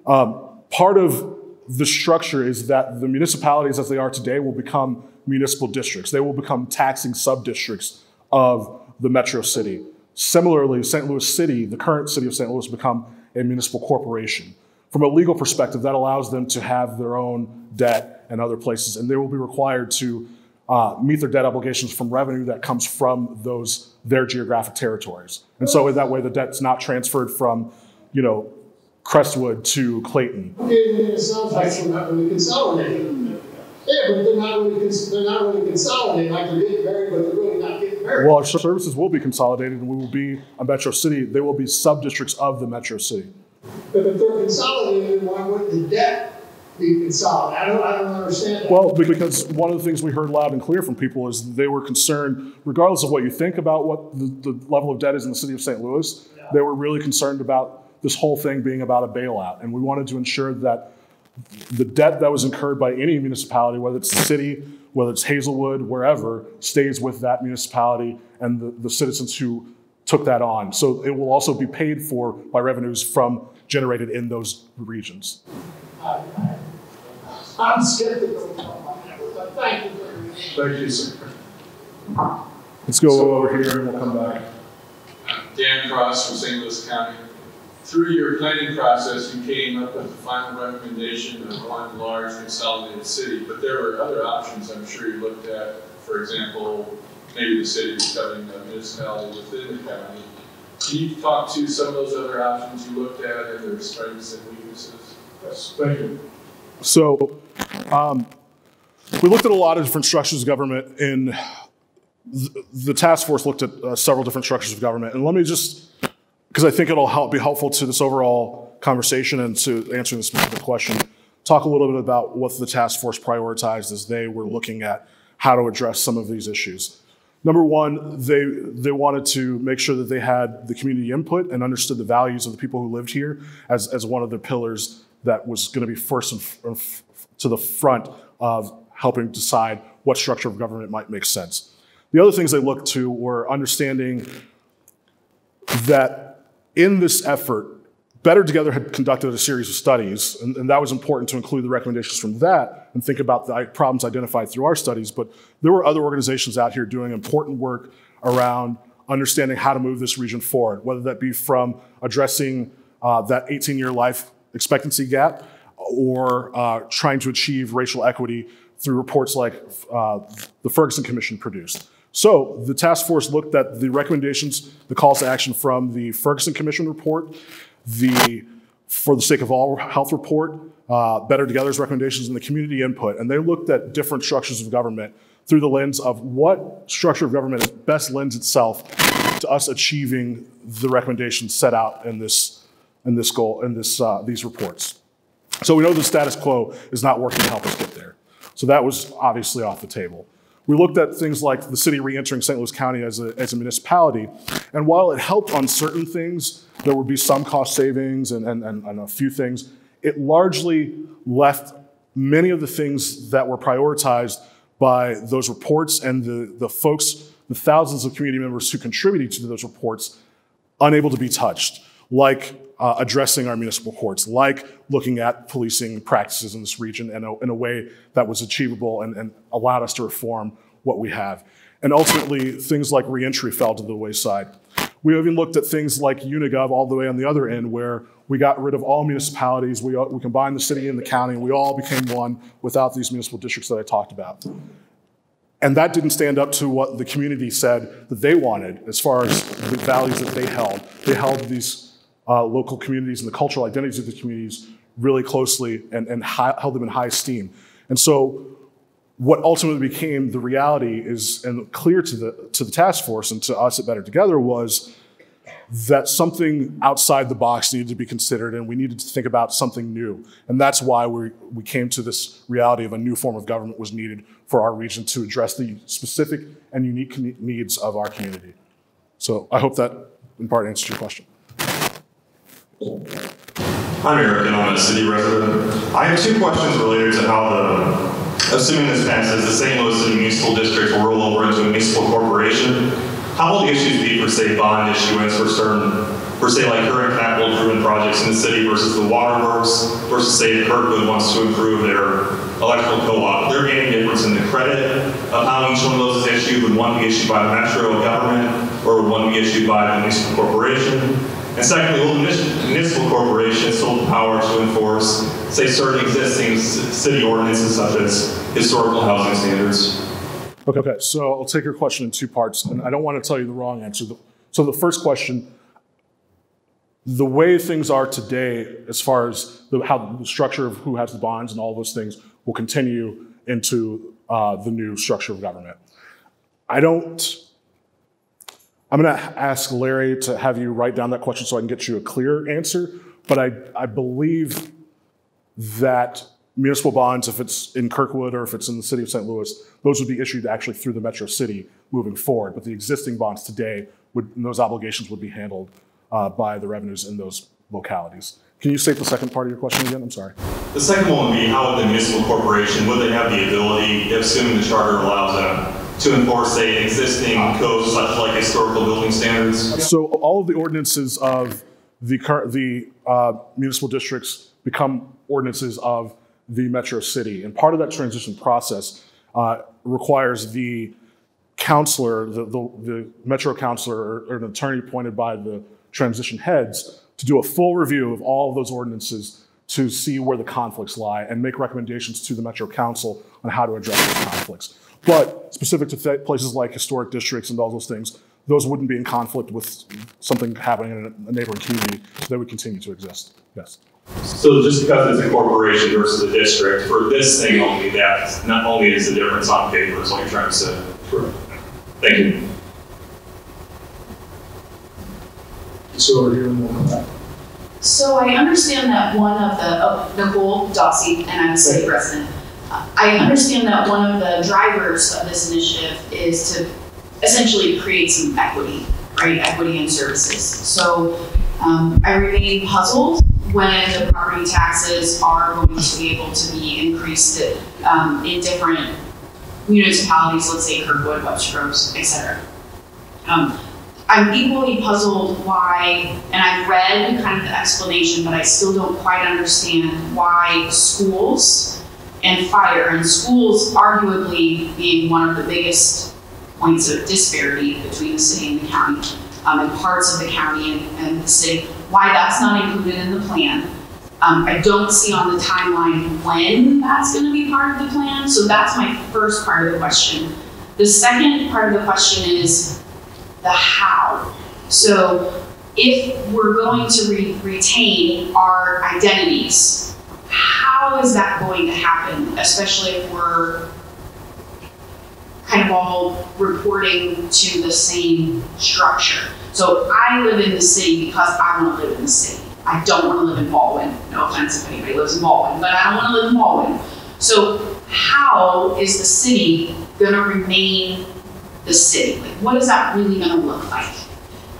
Part of the structure is that the municipalities as they are today will become municipal districts. They will become taxing sub-districts of the metro city. Similarly, St. Louis City, the current city of St. Louis, will become a municipal corporation. From a legal perspective, that allows them to have their own debt and other places, and they will be required to meet their debt obligations from revenue that comes from their geographic territories. And so in that way, the debt's not transferred from, Crestwood to Clayton. Okay, it sounds like they're not really consolidating. Yeah, but they're not really consolidating, like they're getting married, but they're really not getting married. Well, our services will be consolidated, and we will be a metro city. They will be sub-districts of the metro city. But if they're consolidated, why wouldn't the debt be consolidated? I don't understand that. Well, because one of the things we heard loud and clear from people is they were concerned, regardless of what you think about what the level of debt is in the city of St. Louis, they were really concerned about this whole thing being about a bailout. And we wanted to ensure that the debt that was incurred by any municipality, whether it's the city, whether it's Hazelwood, wherever, stays with that municipality and the citizens who took that on. So it will also be paid for by revenues generated in those regions. I'm skeptical about that, but thank you very much. Thank you, sir. Let's go over here and we'll come back. Dan Cross from St. Louis County. Through your planning process, you came up with the final recommendation of one large consolidated city, but there were other options I'm sure you looked at. For example, maybe the city becoming a municipality within the county. Can you talk to some of those other options you looked at and their strengths and weaknesses? Yes, thank you. So we looked at a lot of different structures of government, and the task force looked at several different structures of government. And let me just, because I think it'll be helpful to this overall conversation and to answering the specific question, talk a little bit about what the task force prioritized as they were looking at how to address some of these issues. Number one, they wanted to make sure that they had the community input and understood the values of the people who lived here as one of the pillars that was going to be first and to the front of helping decide what structure of government might make sense. The other things they looked to were understanding that in this effort, Better Together had conducted a series of studies, and that was important to include the recommendations from that and think about the problems identified through our studies, but there were other organizations out here doing important work around understanding how to move this region forward, whether that be from addressing that 18-year life expectancy gap or trying to achieve racial equity through reports like the Ferguson Commission produced. So the task force looked at the recommendations, the calls to action from the Ferguson Commission report, the For the Sake of All Health report, Better Together's recommendations, and the community input. And they looked at different structures of government through the lens of what structure of government best lends itself to us achieving the recommendations set out in these reports. So we know the status quo is not working to help us get there. So that was obviously off the table. We looked at things like the city re-entering St. Louis County as a municipality, and while it helped on certain things, there would be some cost savings and a few things, it largely left many of the things that were prioritized by those reports and the folks, the thousands of community members who contributed to those reports, unable to be touched, like addressing our municipal courts, like looking at policing practices in this region in a way that was achievable and allowed us to reform what we have. And ultimately, things like reentry fell to the wayside. We even looked at things like Unigov all the way on the other end, where we got rid of all municipalities, we combined the city and the county, and we all became one without these municipal districts that I talked about. And that didn't stand up to what the community said that they wanted as far as the values that they held. They held these local communities and the cultural identities of the communities really closely and held them in high esteem. And so what ultimately became the reality is, and clear to the task force and to us at Better Together, was that something outside the box needed to be considered, and we needed to think about something new. And that's why we came to this reality of a new form of government was needed for our region to address the specific and unique needs of our community. So I hope that in part answers your question. I'm Eric, and I'm a city resident. I have two questions related to how assuming this passes, the St. Louis City Municipal District will roll over into a municipal corporation. How will the issues be for, say, bond issuance for say, like current capital improvement projects in the city versus the waterworks, versus, say, if Kirkwood wants to improve their electrical co-op? There be any difference in the credit of how each one of those is issued? Would one be issued by the metro government, or would one be issued by the municipal corporation? And secondly, will the municipal corporations hold the power to enforce, say, certain existing city ordinances such as historical housing standards? Okay, so I'll take your question in two parts, and I don't want to tell you the wrong answer. So the first question, the way things are today, as far as how the structure of who has the bonds and all those things will continue into the new structure of government. I'm going to ask Larry to have you write down that question so I can get you a clear answer, but I believe that municipal bonds, if it's in Kirkwood or if it's in the city of St. Louis, those would be issued actually through the Metro City moving forward. But the existing bonds today, those obligations would be handled by the revenues in those localities. Can you state the second part of your question again? I'm sorry. The second one would be, how would the municipal corporation, would they have the ability, assuming the charter allows them, to enforce, say, existing codes such like historical building standards? So all of the ordinances of the municipal districts become ordinances of the Metro City. And part of that transition process requires the counselor, the Metro counselor, or an attorney appointed by the transition heads to do a full review of all of those ordinances to see where the conflicts lie and make recommendations to the Metro Council on how to address those conflicts. But specific to places like historic districts and all those things, those wouldn't be in conflict with something happening in a neighboring community, so they would continue to exist. Yes. So just because it's a corporation versus a district, for this thing only, that not only is the difference on paper, is what you're trying to say. Correct. Thank you. So over here and we'll come back. So I understand that one of Nicole Dossie, and I'm a city resident. I understand that one of the drivers of this initiative is to essentially create some equity, right? Equity in services. So I remain puzzled when the property taxes are going to be able to be increased in different municipalities, let's say Kirkwood, Webster Groves, etc. I'm equally puzzled why, and I've read kind of the explanation, but I still don't quite understand why schools and fire, and schools arguably being one of the biggest points of disparity between the city and the county, and parts of the county and the city, why that's not included in the plan. I don't see on the timeline when that's going to be part of the plan, so that's my first part of the question. The second part of the question is the how. So if we're going to retain our identities, how is that going to happen, especially if we're kind of all reporting to the same structure? So I live in the city because I want to live in the city. I don't want to live in Baldwin. No offense if anybody lives in Baldwin, but I don't want to live in Baldwin. So how is the city going to remain the city? Like, what is that really going to look like?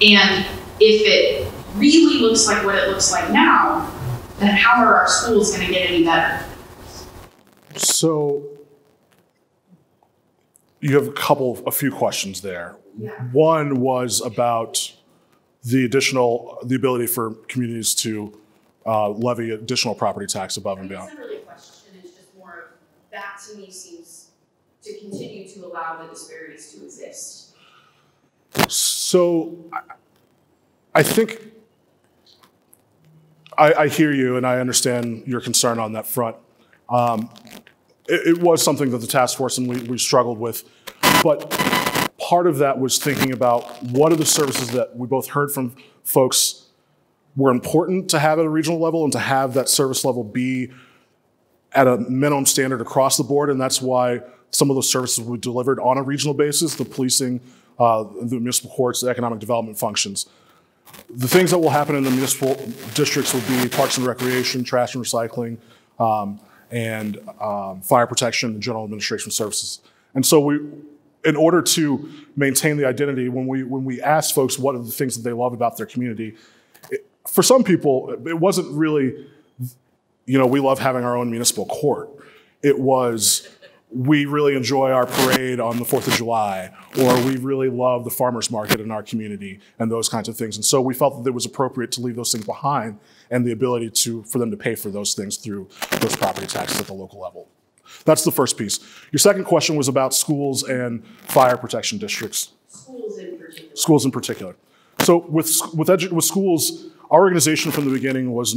And if it really looks like what it looks like now, then how are our schools going to get any better? So you have a few questions there. Yeah. One was about the ability for communities to levy additional property tax above and beyond. It's not really a question, it's just more of, that to me seems to continue to allow the disparities to exist. So I think I hear you and I understand your concern on that front. It was something that the task force and we struggled with, but part of that was thinking about what are the services that we both heard from folks were important to have at a regional level and to have that service level be at a minimum standard across the board, and that's why some of those services were delivered on a regional basis, the policing, the municipal courts, the economic development functions. The things that will happen in the municipal districts will be parks and recreation, trash and recycling, and fire protection and general administration services. And so in order to maintain the identity, when we asked folks what are the things that they love about their community, for some people, it wasn't really, we love having our own municipal court. It was, we really enjoy our parade on the 4th of July, or we really love the farmers market in our community and those kinds of things. And so we felt that it was appropriate to leave those things behind and the ability for them to pay for those things through those property taxes at the local level. That's the first piece. Your second question was about schools and fire protection districts. Schools in particular. Schools in particular. So with schools, our organization from the beginning was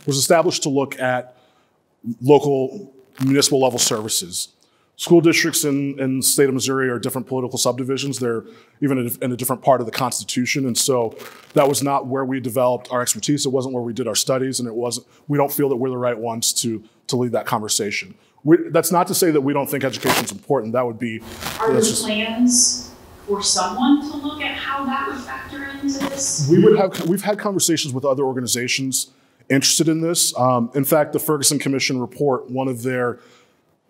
established to look at local municipal level services. School districts in the state of Missouri are different political subdivisions. They're even in a different part of the Constitution. And so that was not where we developed our expertise. It wasn't where we did our studies. And we don't feel that we're the right ones to lead that conversation. That's not to say that we don't think education is important. That would be. Are there plans for someone to look at how that would factor into this? We've had conversations with other organizations interested in this. In fact, the Ferguson Commission report, one of their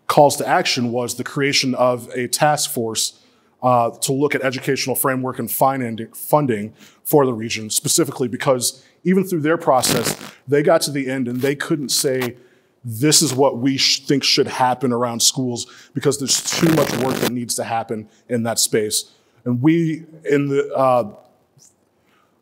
calls to action was the creation of a task force to look at educational framework and funding for the region, specifically because even through their process, they got to the end and they couldn't say, this is what we think should happen around schools because there's too much work that needs to happen in that space. And we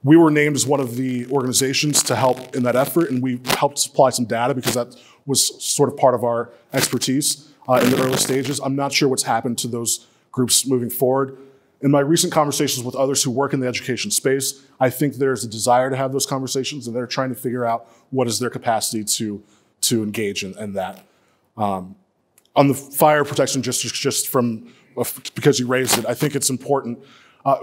were named as one of the organizations to help in that effort, and we helped supply some data because that was sort of part of our expertise in the early stages. I'm not sure what's happened to those groups moving forward. In my recent conversations with others who work in the education space, I think there's a desire to have those conversations, and they're trying to figure out what is their capacity to engage in that. On the fire protection districts, because you raised it, I think it's important.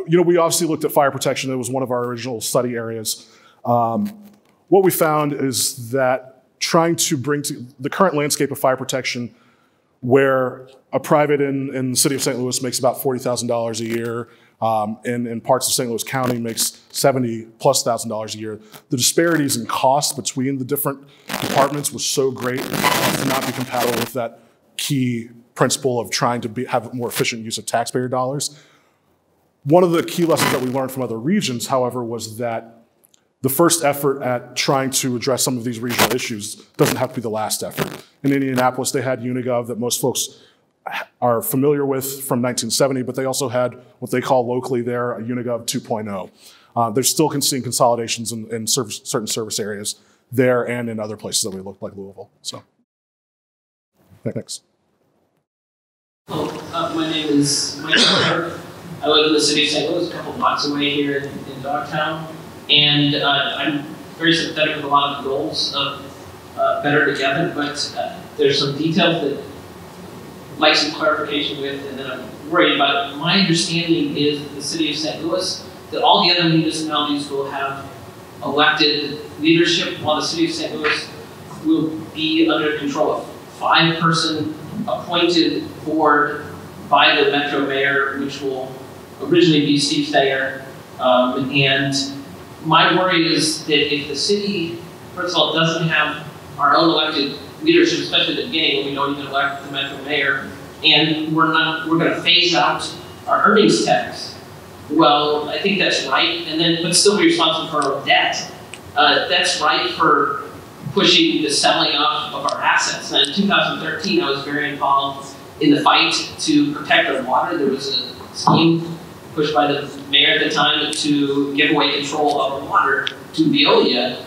We obviously looked at fire protection. It was one of our original study areas. What we found is that trying to bring to the current landscape of fire protection, where a private in the city of St. Louis makes about $40,000 a year, and in parts of St. Louis County makes $70,000+ a year. The disparities in cost between the different departments was so great as to not be compatible with that key principle of trying to have more efficient use of taxpayer dollars. One of the key lessons that we learned from other regions, however, was that the first effort at trying to address some of these regional issues doesn't have to be the last effort. In Indianapolis, they had Unigov that most folks are familiar with from 1970, but they also had what they call locally there a Unigov 2.0. They're still seeing consolidations in certain service areas there and in other places that we look like Louisville. So, thanks. Well, My name is Mike Carpenter. I live in the city of St. Louis, a couple blocks away here in Dogtown. And I'm very sympathetic with a lot of the goals of Better Together, but there's some details that I'd like some clarification with, and then I'm worried about. My understanding is that the city of St. Louis, that all the other municipalities will have elected leadership, while the city of St. Louis will be under control of 5-person appointed board by the Metro Mayor, which will originally be Steve Steyer. And my worry is that if the city, first of all, doesn't have our own elected leadership, especially at the beginning when we don't even elect the Metro Mayor, and we're going to phase out our earnings tax. Well, I think that's right, and then but still be responsible for our own debt. That's right for pushing the selling off of our assets. And in 2013, I was very involved in the fight to protect our water. There was a scheme pushed by the mayor at the time to give away control of our water to Veolia.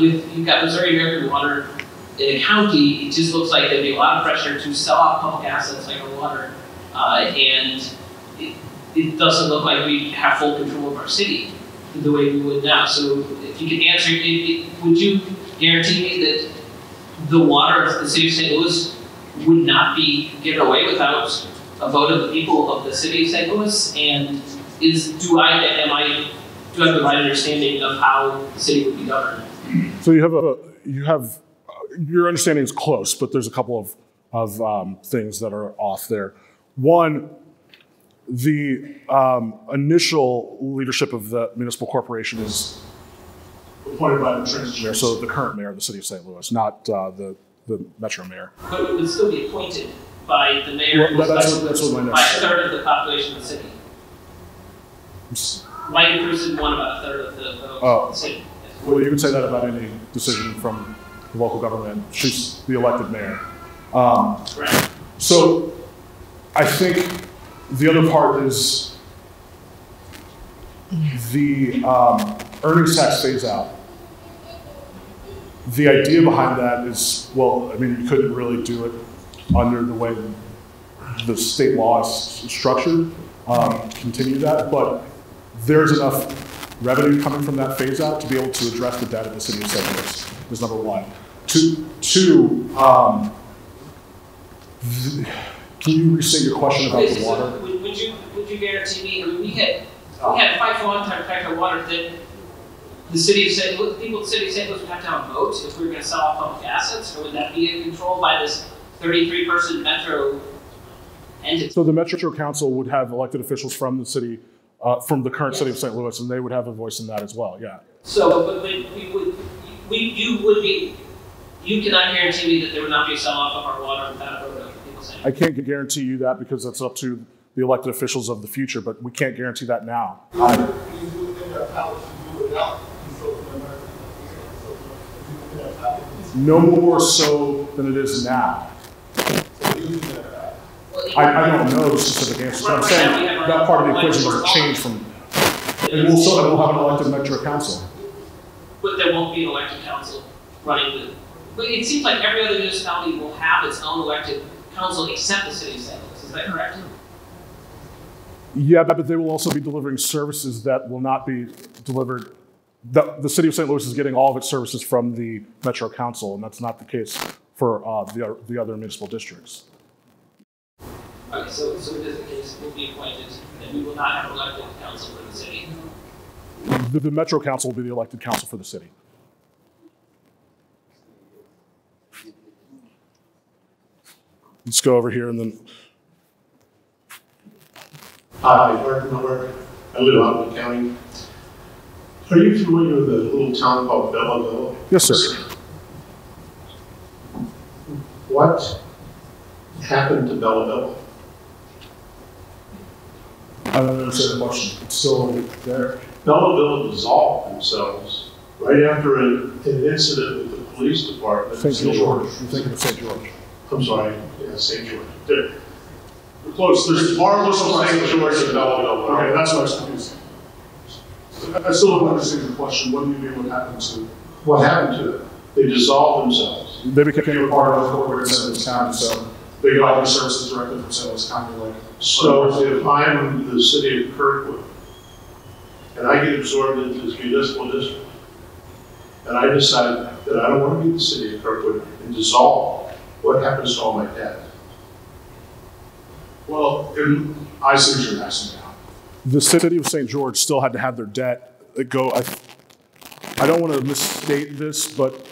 You've got Missouri American Water in a county, it just looks like there'd be a lot of pressure to sell off public assets like our water. And it doesn't look like we have full control of our city the way we would now. So if you could answer, would you guarantee me that the water of the city of St. Louis would not be given away without a vote of the people of the city of St. Louis? And do I have the right understanding of how the city would be governed? So your understanding is close, but there's a couple of things that are off there. One, the initial leadership of the municipal corporation is appointed by the transition mayor, so the current mayor of the city of St. Louis, not the Metro Mayor. But it would still be appointed by the mayor, well, that's what by a third of the population of the city. White person won about a third of the vote of the city. Well, you can say that about any decision from the local government. She's the elected mayor. Right. So I think the other part is the earnings tax phase out. The idea behind that is, well, I mean, you couldn't really do it under the way the state law is structured, continue that, but there's enough revenue coming from that phase out to be able to address the debt of the city of St. Louis, is number one. Two, can you restate your question about the water? Would you guarantee me, I mean, we had fight for a long time to protect our water, that the city of St. Louis, people in the city of St. Louis would have to have a vote if we were going to sell off public assets, or would that be controlled by this 33-person metro entity? So the Metro Council would have elected officials from the city, from the current city of St. Louis, and they would have a voice in that as well, yeah. So, but you cannot guarantee me that there would not be a sell-off of our water without a vote of people saying. I can't guarantee you that because that's up to the elected officials of the future, but we can't guarantee that now. No more so than it is now. I don't know the specific answer. So I'm saying that part of the equation doesn't change from, and we'll have an elected Metro Council. But there won't be an elected council running the, but it seems like every other municipality will have its own elected council except the city of St. Louis. Is that correct? Yeah, but they will also be delivering services that will not be delivered. The city of St. Louis is getting all of its services from the Metro Council, and that's not the case for the other municipal districts. Okay, so it is the case will be appointed, and we will not have an elected council for the city. The Metro Council will be the elected council for the city. Let's go over here and then. Hi, Mark Miller. I live out in the county. Are you familiar with a little town called Belleville? Yes, sir. What happened to Belleville? I don't understand the question. It's still there. Belleville dissolved themselves right after an incident with the police department. St. George. You're thinking of St. George. I'm sorry, yeah, St. George. We're close. There's marvelous St. George and Belleville. Okay, that's what I was confused. I still don't understand the question. What do you mean? What happened to? What happened to them? They dissolved themselves. They became a part of the corporate center of this county. So They get all these services directly from St. Louis County, like. So if I'm the city of Kirkwood, and I get absorbed into this municipal district, and I decide that I don't want to be the city of Kirkwood and dissolve, what happens to all my debt? Well, I see what you're asking now. The city of St. George still had to have their debt go. I don't want to misstate this, but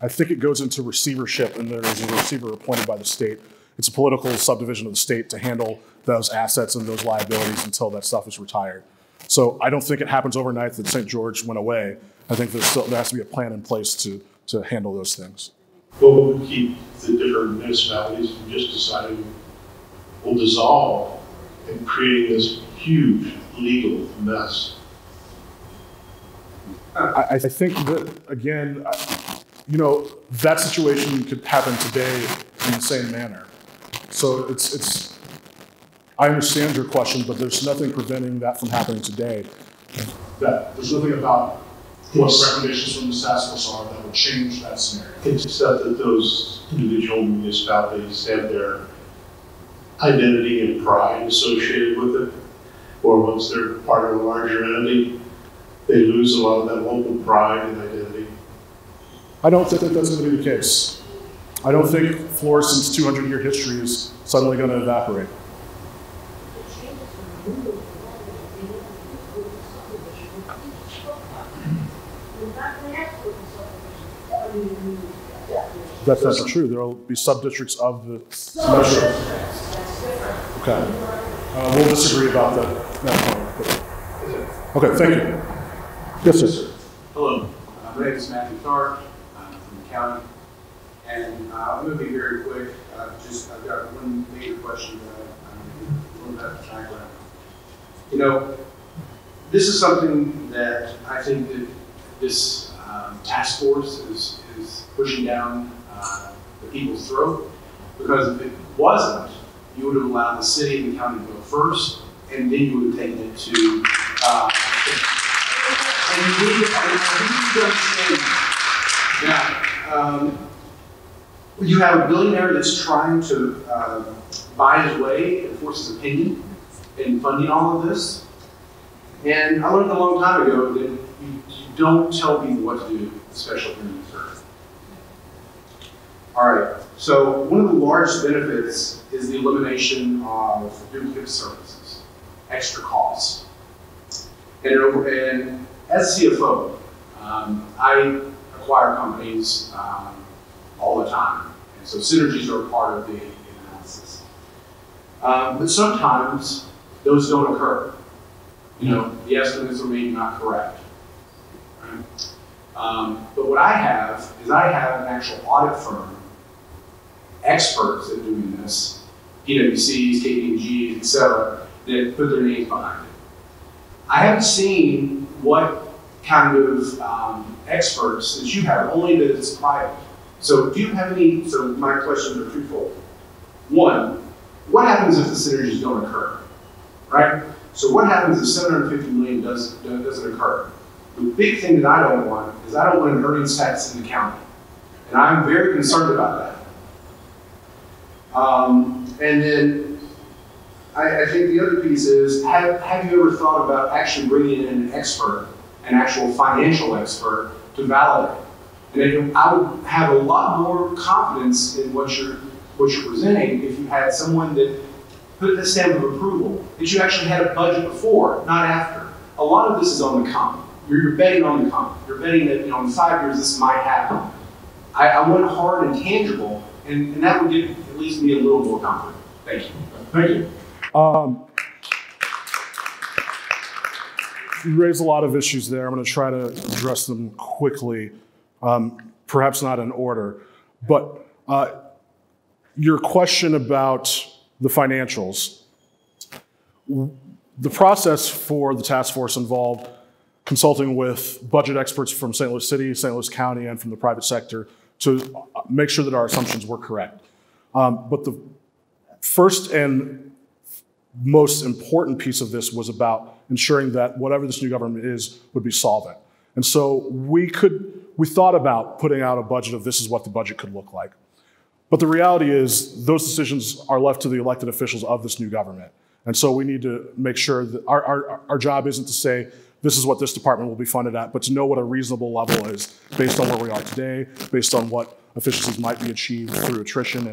I think it goes into receivership, and there's a receiver appointed by the state. It's a political subdivision of the state to handle those assets and those liabilities until that stuff is retired. So I don't think it happens overnight that St. George went away. I think there has to be a plan in place to handle those things. What would keep the different municipalities from just deciding we'll dissolve and creating this huge legal mess? I think that, again, you know, that situation could happen today in the same manner. So I understand your question, but there's nothing preventing that from happening today. There's nothing about what recommendations from the task force are that would change that scenario. Except that those individual municipalities have their identity and pride associated with it, or once they're part of a larger entity, they lose a lot of that local pride and identity. I don't think that that's going to be the case. I don't think Florissant's 200-year history is suddenly going to evaporate. That's not true. There will be sub-districts of the measure. Okay. We'll disagree about that point. Okay, thank you. Yes, sir. Hello. My name is Matthew Tharp. I'm from the county. And I'm going to be very quick. I've got one major question that I'm going to background. You know, this is something that I think that this task force is pushing down the people's throat, because if it wasn't, you would have allowed the city and the county to go first, and then you would have taken it to and you need to understand now. You have a billionaire that's trying to buy his way and force his opinion in funding all of this. And I learned a long time ago that you don't tell people what to do, especially in the earth. All right, so one of the largest benefits is the elimination of duplicate services, extra costs. And as a CFO, I acquire companies all the time. And so synergies are a part of the analysis. But sometimes those don't occur. You know, the estimates are maybe not correct. Right? But what I have is I have an actual audit firm, experts at doing this, PwCs, KPMGs, et cetera, that put their names behind it. I haven't seen what kind of experts that you have, only that it's private. So do you have any, so my questions are twofold. One, what happens if the synergies don't occur, right? So what happens if $750 million doesn't occur? The big thing that I don't want is I don't want an earnings tax in the county. And I'm very concerned about that. And then I think the other piece is, have you ever thought about actually bringing in an expert, an actual financial expert, to validate? And I would have a lot more confidence in what you're presenting if you had someone that put the stamp of approval, that you actually had a budget before, not after. A lot of this is on the come. You're betting on the come. You're betting that, you know, in 5 years this might happen. I want hard and tangible, and that would give at least me a little more comfort. Thank you. Thank you. You raised a lot of issues there. I'm going to try to address them quickly, perhaps not in order. But your question about the financials, the process for the task force involved consulting with budget experts from St. Louis City, St. Louis County, and from the private sector to make sure that our assumptions were correct. But the first and most important piece of this was about ensuring that whatever this new government is would be solvent. And so we thought about putting out a budget of this is what the budget could look like. But the reality is those decisions are left to the elected officials of this new government. And so we need to make sure that our job isn't to say, this is what this department will be funded at, but to know what a reasonable level is based on where we are today, based on what efficiencies might be achieved through attrition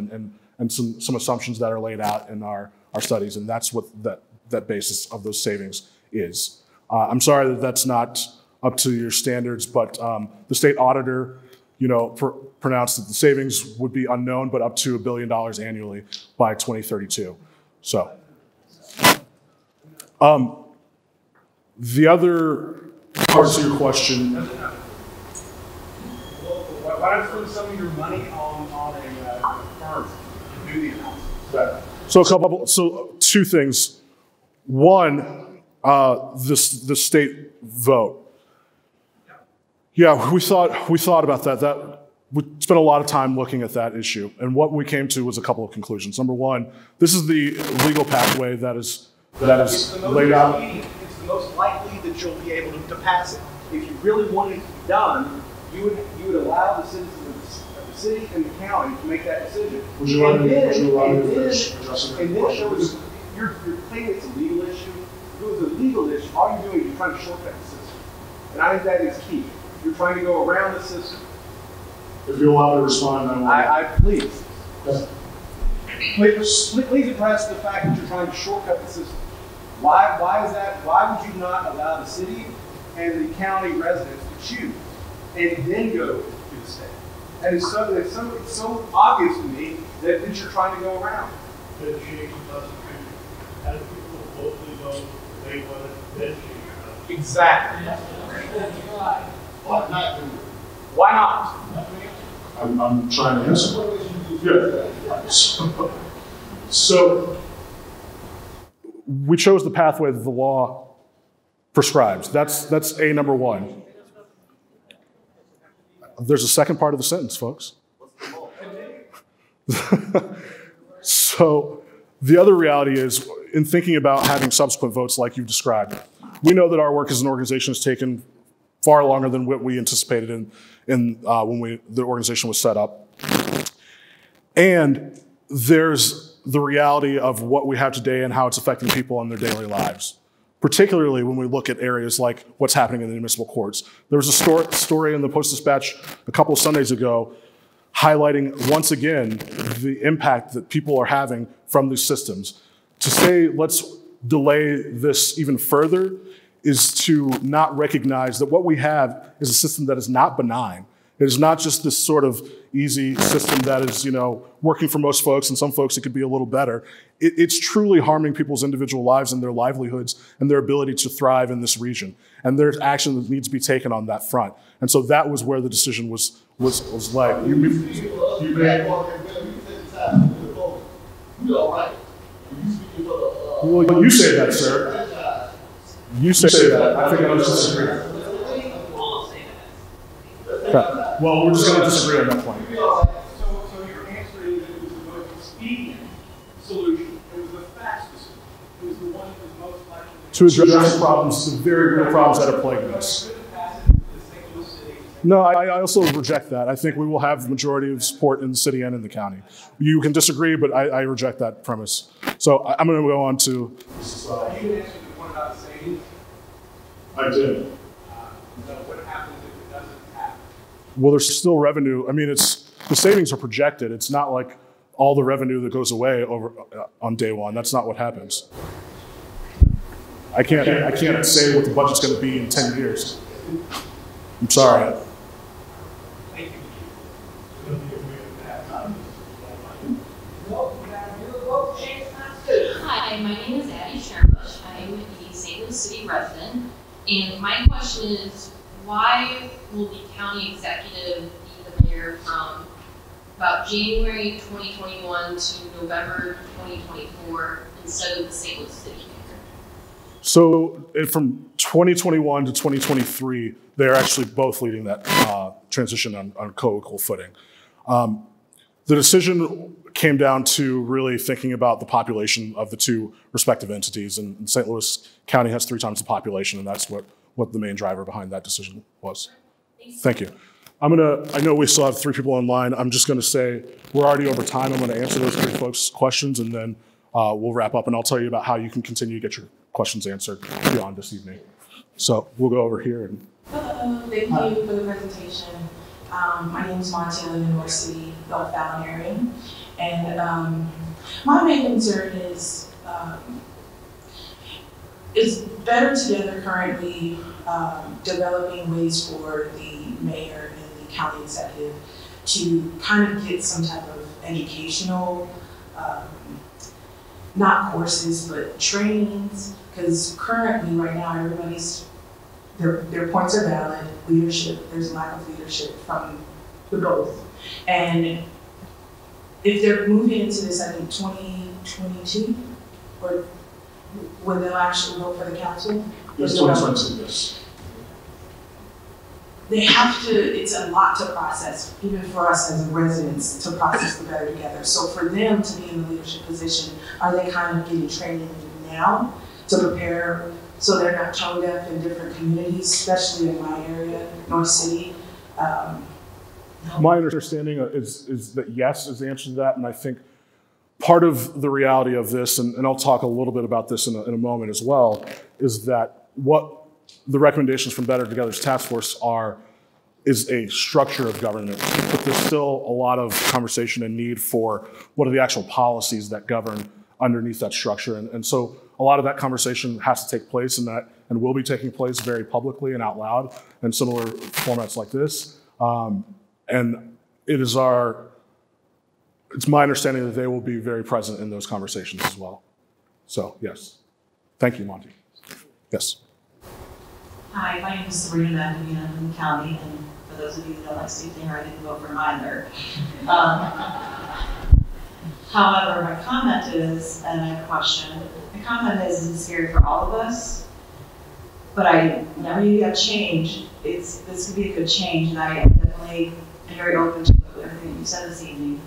and some assumptions that are laid out in our studies. And that's what that basis of those savings is. I'm sorry that that's not up to your standards, but the state auditor, pronounced that the savings would be unknown, but up to $1 billion annually by 2032. So, the other parts of your question. Why don't you spend some of your money on a firm to do the analysis? So two things. One, the state vote. Yeah, we thought about that. We spent a lot of time looking at that issue, and what we came to was a couple of conclusions. Number one, this is the legal pathway that is laid out. It's the most likely that you'll be able to pass it. If you really wanted it to be done, you would allow the citizens of the city and the county to make that decision. You're claiming it's a legal issue. If it was a legal issue, all you're doing is you're trying to shortcut the system, and I think that is key. You're trying to go around the system. If you allow me to respond, please. Yes. Please address the fact that you're trying to shortcut the system. Why is that? Why would you not allow the city and the county residents to choose and then go to the state? And it's so obvious to me that you're trying to go around. As people locally vote, they want to then change. Exactly. Why not do it? Why not? I'm trying to answer. Yeah. So we chose the pathway that the law prescribes. That's A, number one. There's a second part of the sentence, folks. So the other reality is, in thinking about having subsequent votes like you've described, we know that our work as an organization has taken far longer than what we anticipated when the organization was set up. And there's the reality of what we have today and how it's affecting people in their daily lives, particularly when we look at areas like what's happening in the municipal courts. There was a story in the Post-Dispatch a couple of Sundays ago highlighting once again the impact that people are having from these systems. To say, let's delay this even further, is to not recognize that what we have is a system that is not benign. It is not just this sort of easy system that is, working for most folks, and some folks it could be a little better. It's truly harming people's individual lives and their livelihoods and their ability to thrive in this region. And there's action that needs to be taken on that front. And so that was where the decision was laid. Well, you say that, sir. You say that. I think I was disagreeing. Okay. Well, we're just going to disagree on that point. So your answer is that it was the most expedient solution. It was the fastest. It was the one that was most likely to address problems, the very real problems that are plaguing us. No, I also reject that. I think we will have the majority of support in the city and in the county. You can disagree, but I reject that premise. So I'm going to go on to. You answered the point about savings. I did. What happens if it doesn't happen? Well, there's still revenue. I mean, the savings are projected. It's not like all the revenue that goes away on day one. That's not what happens. I can't say what the budget's going to be in 10 years. I'm sorry. Hi, my name is Addie Sherbush. I'm a St. Louis City resident. And my question is, why will the county executive be the mayor from about January 2021 to November 2024 instead of the St. Louis City mayor? So from 2021 to 2023, they're actually both leading that transition on co-equal footing. The decision came down to really thinking about the population of the two respective entities, and St. Louis County has 3 times the population, and that's what the main driver behind that decision was. Thank you. I know we still have 3 people online. I'm just gonna say, we're already over time. I'm gonna answer those 3 folks' questions and then we'll wrap up and I'll tell you about how you can continue to get your questions answered beyond this evening. So we'll go over here. Hello, thank you for the presentation. My name is Monty, I live in North City, the Fallon area. And my main concern is Better Together currently developing ways for the mayor and the county executive to kind of get some type of educational, not courses, but trainings, because currently right now everybody's, their points are valid, leadership, there's a lack of leadership from the both. And if they're moving into this, I think 2022, or when they'll actually vote for the council? Yes, 2022, yes. They have to, it's a lot to process, even for us as residents, to process the Better Together. So for them to be in the leadership position, are they kind of getting training now to prepare so they're not tone deaf in different communities, especially in my area, North City? My understanding is that yes is the answer to that, and I think part of the reality of this, and I'll talk a little bit about this in a moment as well, is that what the recommendations from Better Together's task force is a structure of government, but there's still a lot of conversation and need for what are the actual policies that govern underneath that structure. And so a lot of that conversation has to take place and will be taking place very publicly and out loud in similar formats like this. And it's my understanding that they will be very present in those conversations as well. So yes, thank you, Monty. Yes. Hi, my name is Sabrina Mandavina from the county, and for those of you that don't like Steve Dinger, I didn't vote for him either. However, my comment is, and I have a question, my comment is it's scary for all of us, but whenever you have change, this could be a good change, and I definitely am very open to everything you said this evening.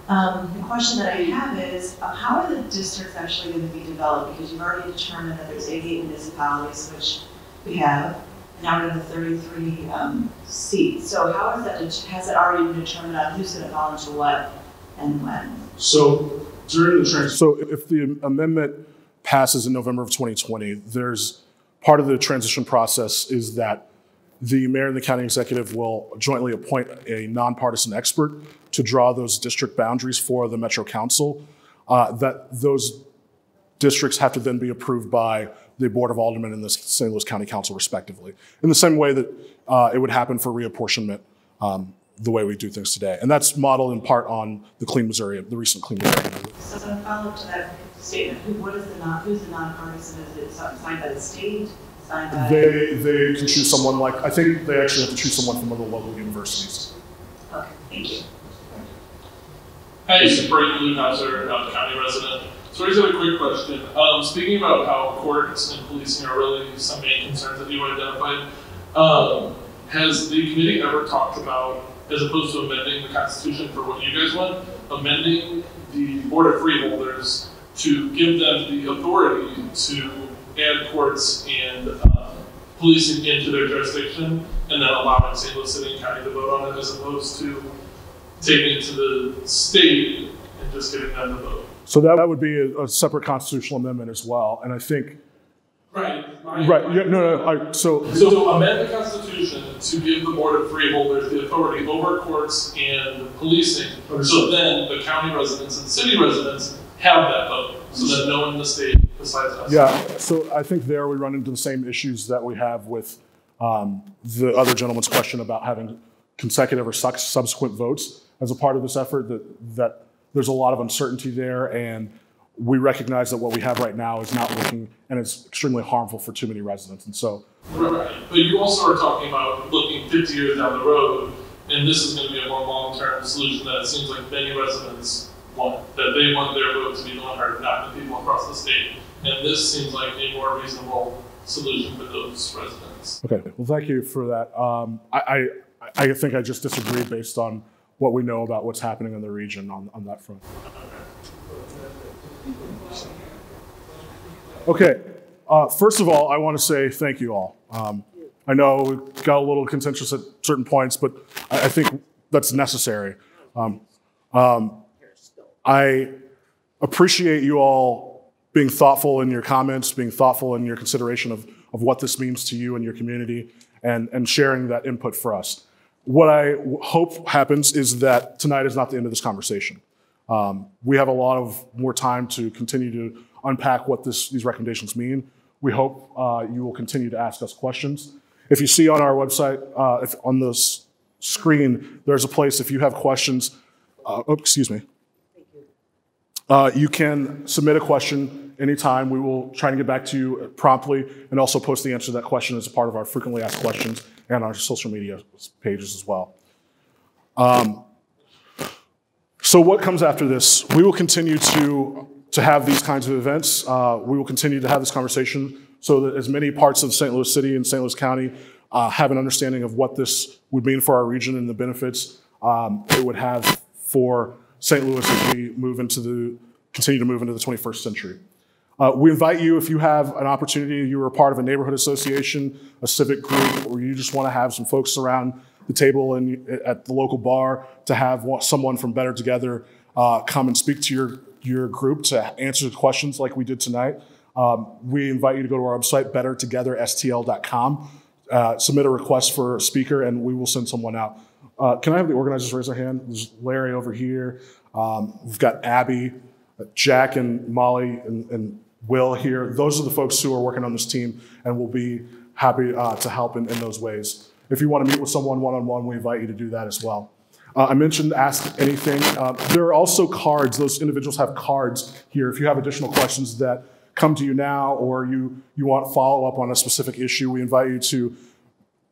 The question that I have is, how are the districts actually going to be developed? Because you've already determined that there's 88 municipalities, which we have, and now we're in the 33 seats. So how is that, has it already been determined on who's going to fall into what and when? So if the amendment passes in November of 2020, there's part of the transition process is that the mayor and the county executive will jointly appoint a nonpartisan expert to draw those district boundaries for the Metro Council. That those districts have to then be approved by the Board of Aldermen and the St. Louis County Council respectively, in the same way that it would happen for reapportionment the way we do things today. And that's modeled in part on the Clean Missouri, the recent Clean Missouri. So to follow up to that statement, who's the nonpartisan? Is it signed by the state? They can choose someone I think they actually have to choose someone from one of the local universities. Okay, thank you. Hi, this is Brayden Luthauser, I'm a county resident. So here's a quick question. Speaking about how courts and policing are really some main concerns that you identified, has the committee ever talked about, as opposed to amending the Constitution for what you guys want, amending the Board of Freeholders to give them the authority to add courts and policing into their jurisdiction, and then allowing St. Louis City and County to vote on it, as opposed to taking it to the state and just giving them the vote? So that would be a separate constitutional amendment as well, and I think. Right. So amend the Constitution to give the Board of Freeholders the authority over courts and policing, so then the county residents and city residents have that vote, so that no one in the state besides us. Yeah, so I think there we run into the same issues that we have with the other gentleman's question about having consecutive or subsequent votes as a part of this effort, that there's a lot of uncertainty there, and we recognize that what we have right now is not working, and it's extremely harmful for too many residents. And so, right. But you also are talking about looking 50 years down the road, and this is going to be a more long-term solution that it seems like many residents want, that they want their vote to be the one heard, not the people across the state. And this seems like a more reasonable solution for those residents. Okay, well, thank you for that. I think I just disagree based on what we know about what's happening in the region on that front. Okay, first of all, I want to say thank you all. I know we got a little contentious at certain points, but I think that's necessary. I appreciate you all being thoughtful in your comments, being thoughtful in your consideration of what this means to you and your community, and sharing that input for us. What I hope happens is that tonight is not the end of this conversation. We have a lot of more time to continue to unpack what these recommendations mean. We hope you will continue to ask us questions. If you see on our website, on the screen, there's a place if you have questions. You can submit a question anytime. We will try to get back to you promptly and also post the answer to that question as a part of our frequently asked questions and our social media pages as well. So what comes after this? We will continue to have these kinds of events. We will continue to have this conversation so that as many parts of St. Louis City and St. Louis County have an understanding of what this would mean for our region and the benefits it would have for St. Louis as we continue to move into the 21st century. We invite you, if you have an opportunity, you are a part of a neighborhood association, a civic group, or you just want to have some folks around the table and at the local bar to have someone from Better Together come and speak to your group to answer the questions like we did tonight. We invite you to go to our website, bettertogetherstl.com, submit a request for a speaker, and we will send someone out. Can I have the organizers raise their hand? There's Larry over here. We've got Abby, Jack, and Molly, and Will here. Those are the folks who are working on this team and will be happy to help in those ways. If you want to meet with someone one-on-one, we invite you to do that as well. I mentioned ask anything. There are also cards. Those individuals have cards here. If you have additional questions that come to you now or you want follow-up on a specific issue, we invite you to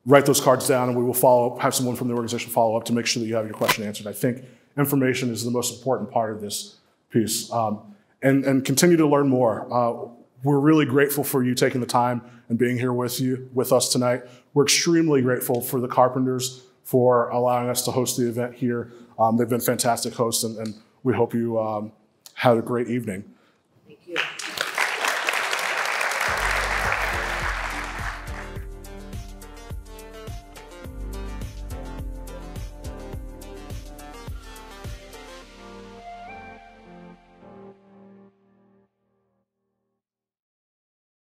write those cards down and we will follow up, have someone from the organization follow up to make sure that you have your question answered. I think information is the most important part of this piece. And continue to learn more. We're really grateful for you taking the time and being here with us tonight. We're extremely grateful for the Carpenters for allowing us to host the event here. They've been fantastic hosts and we hope you had a great evening.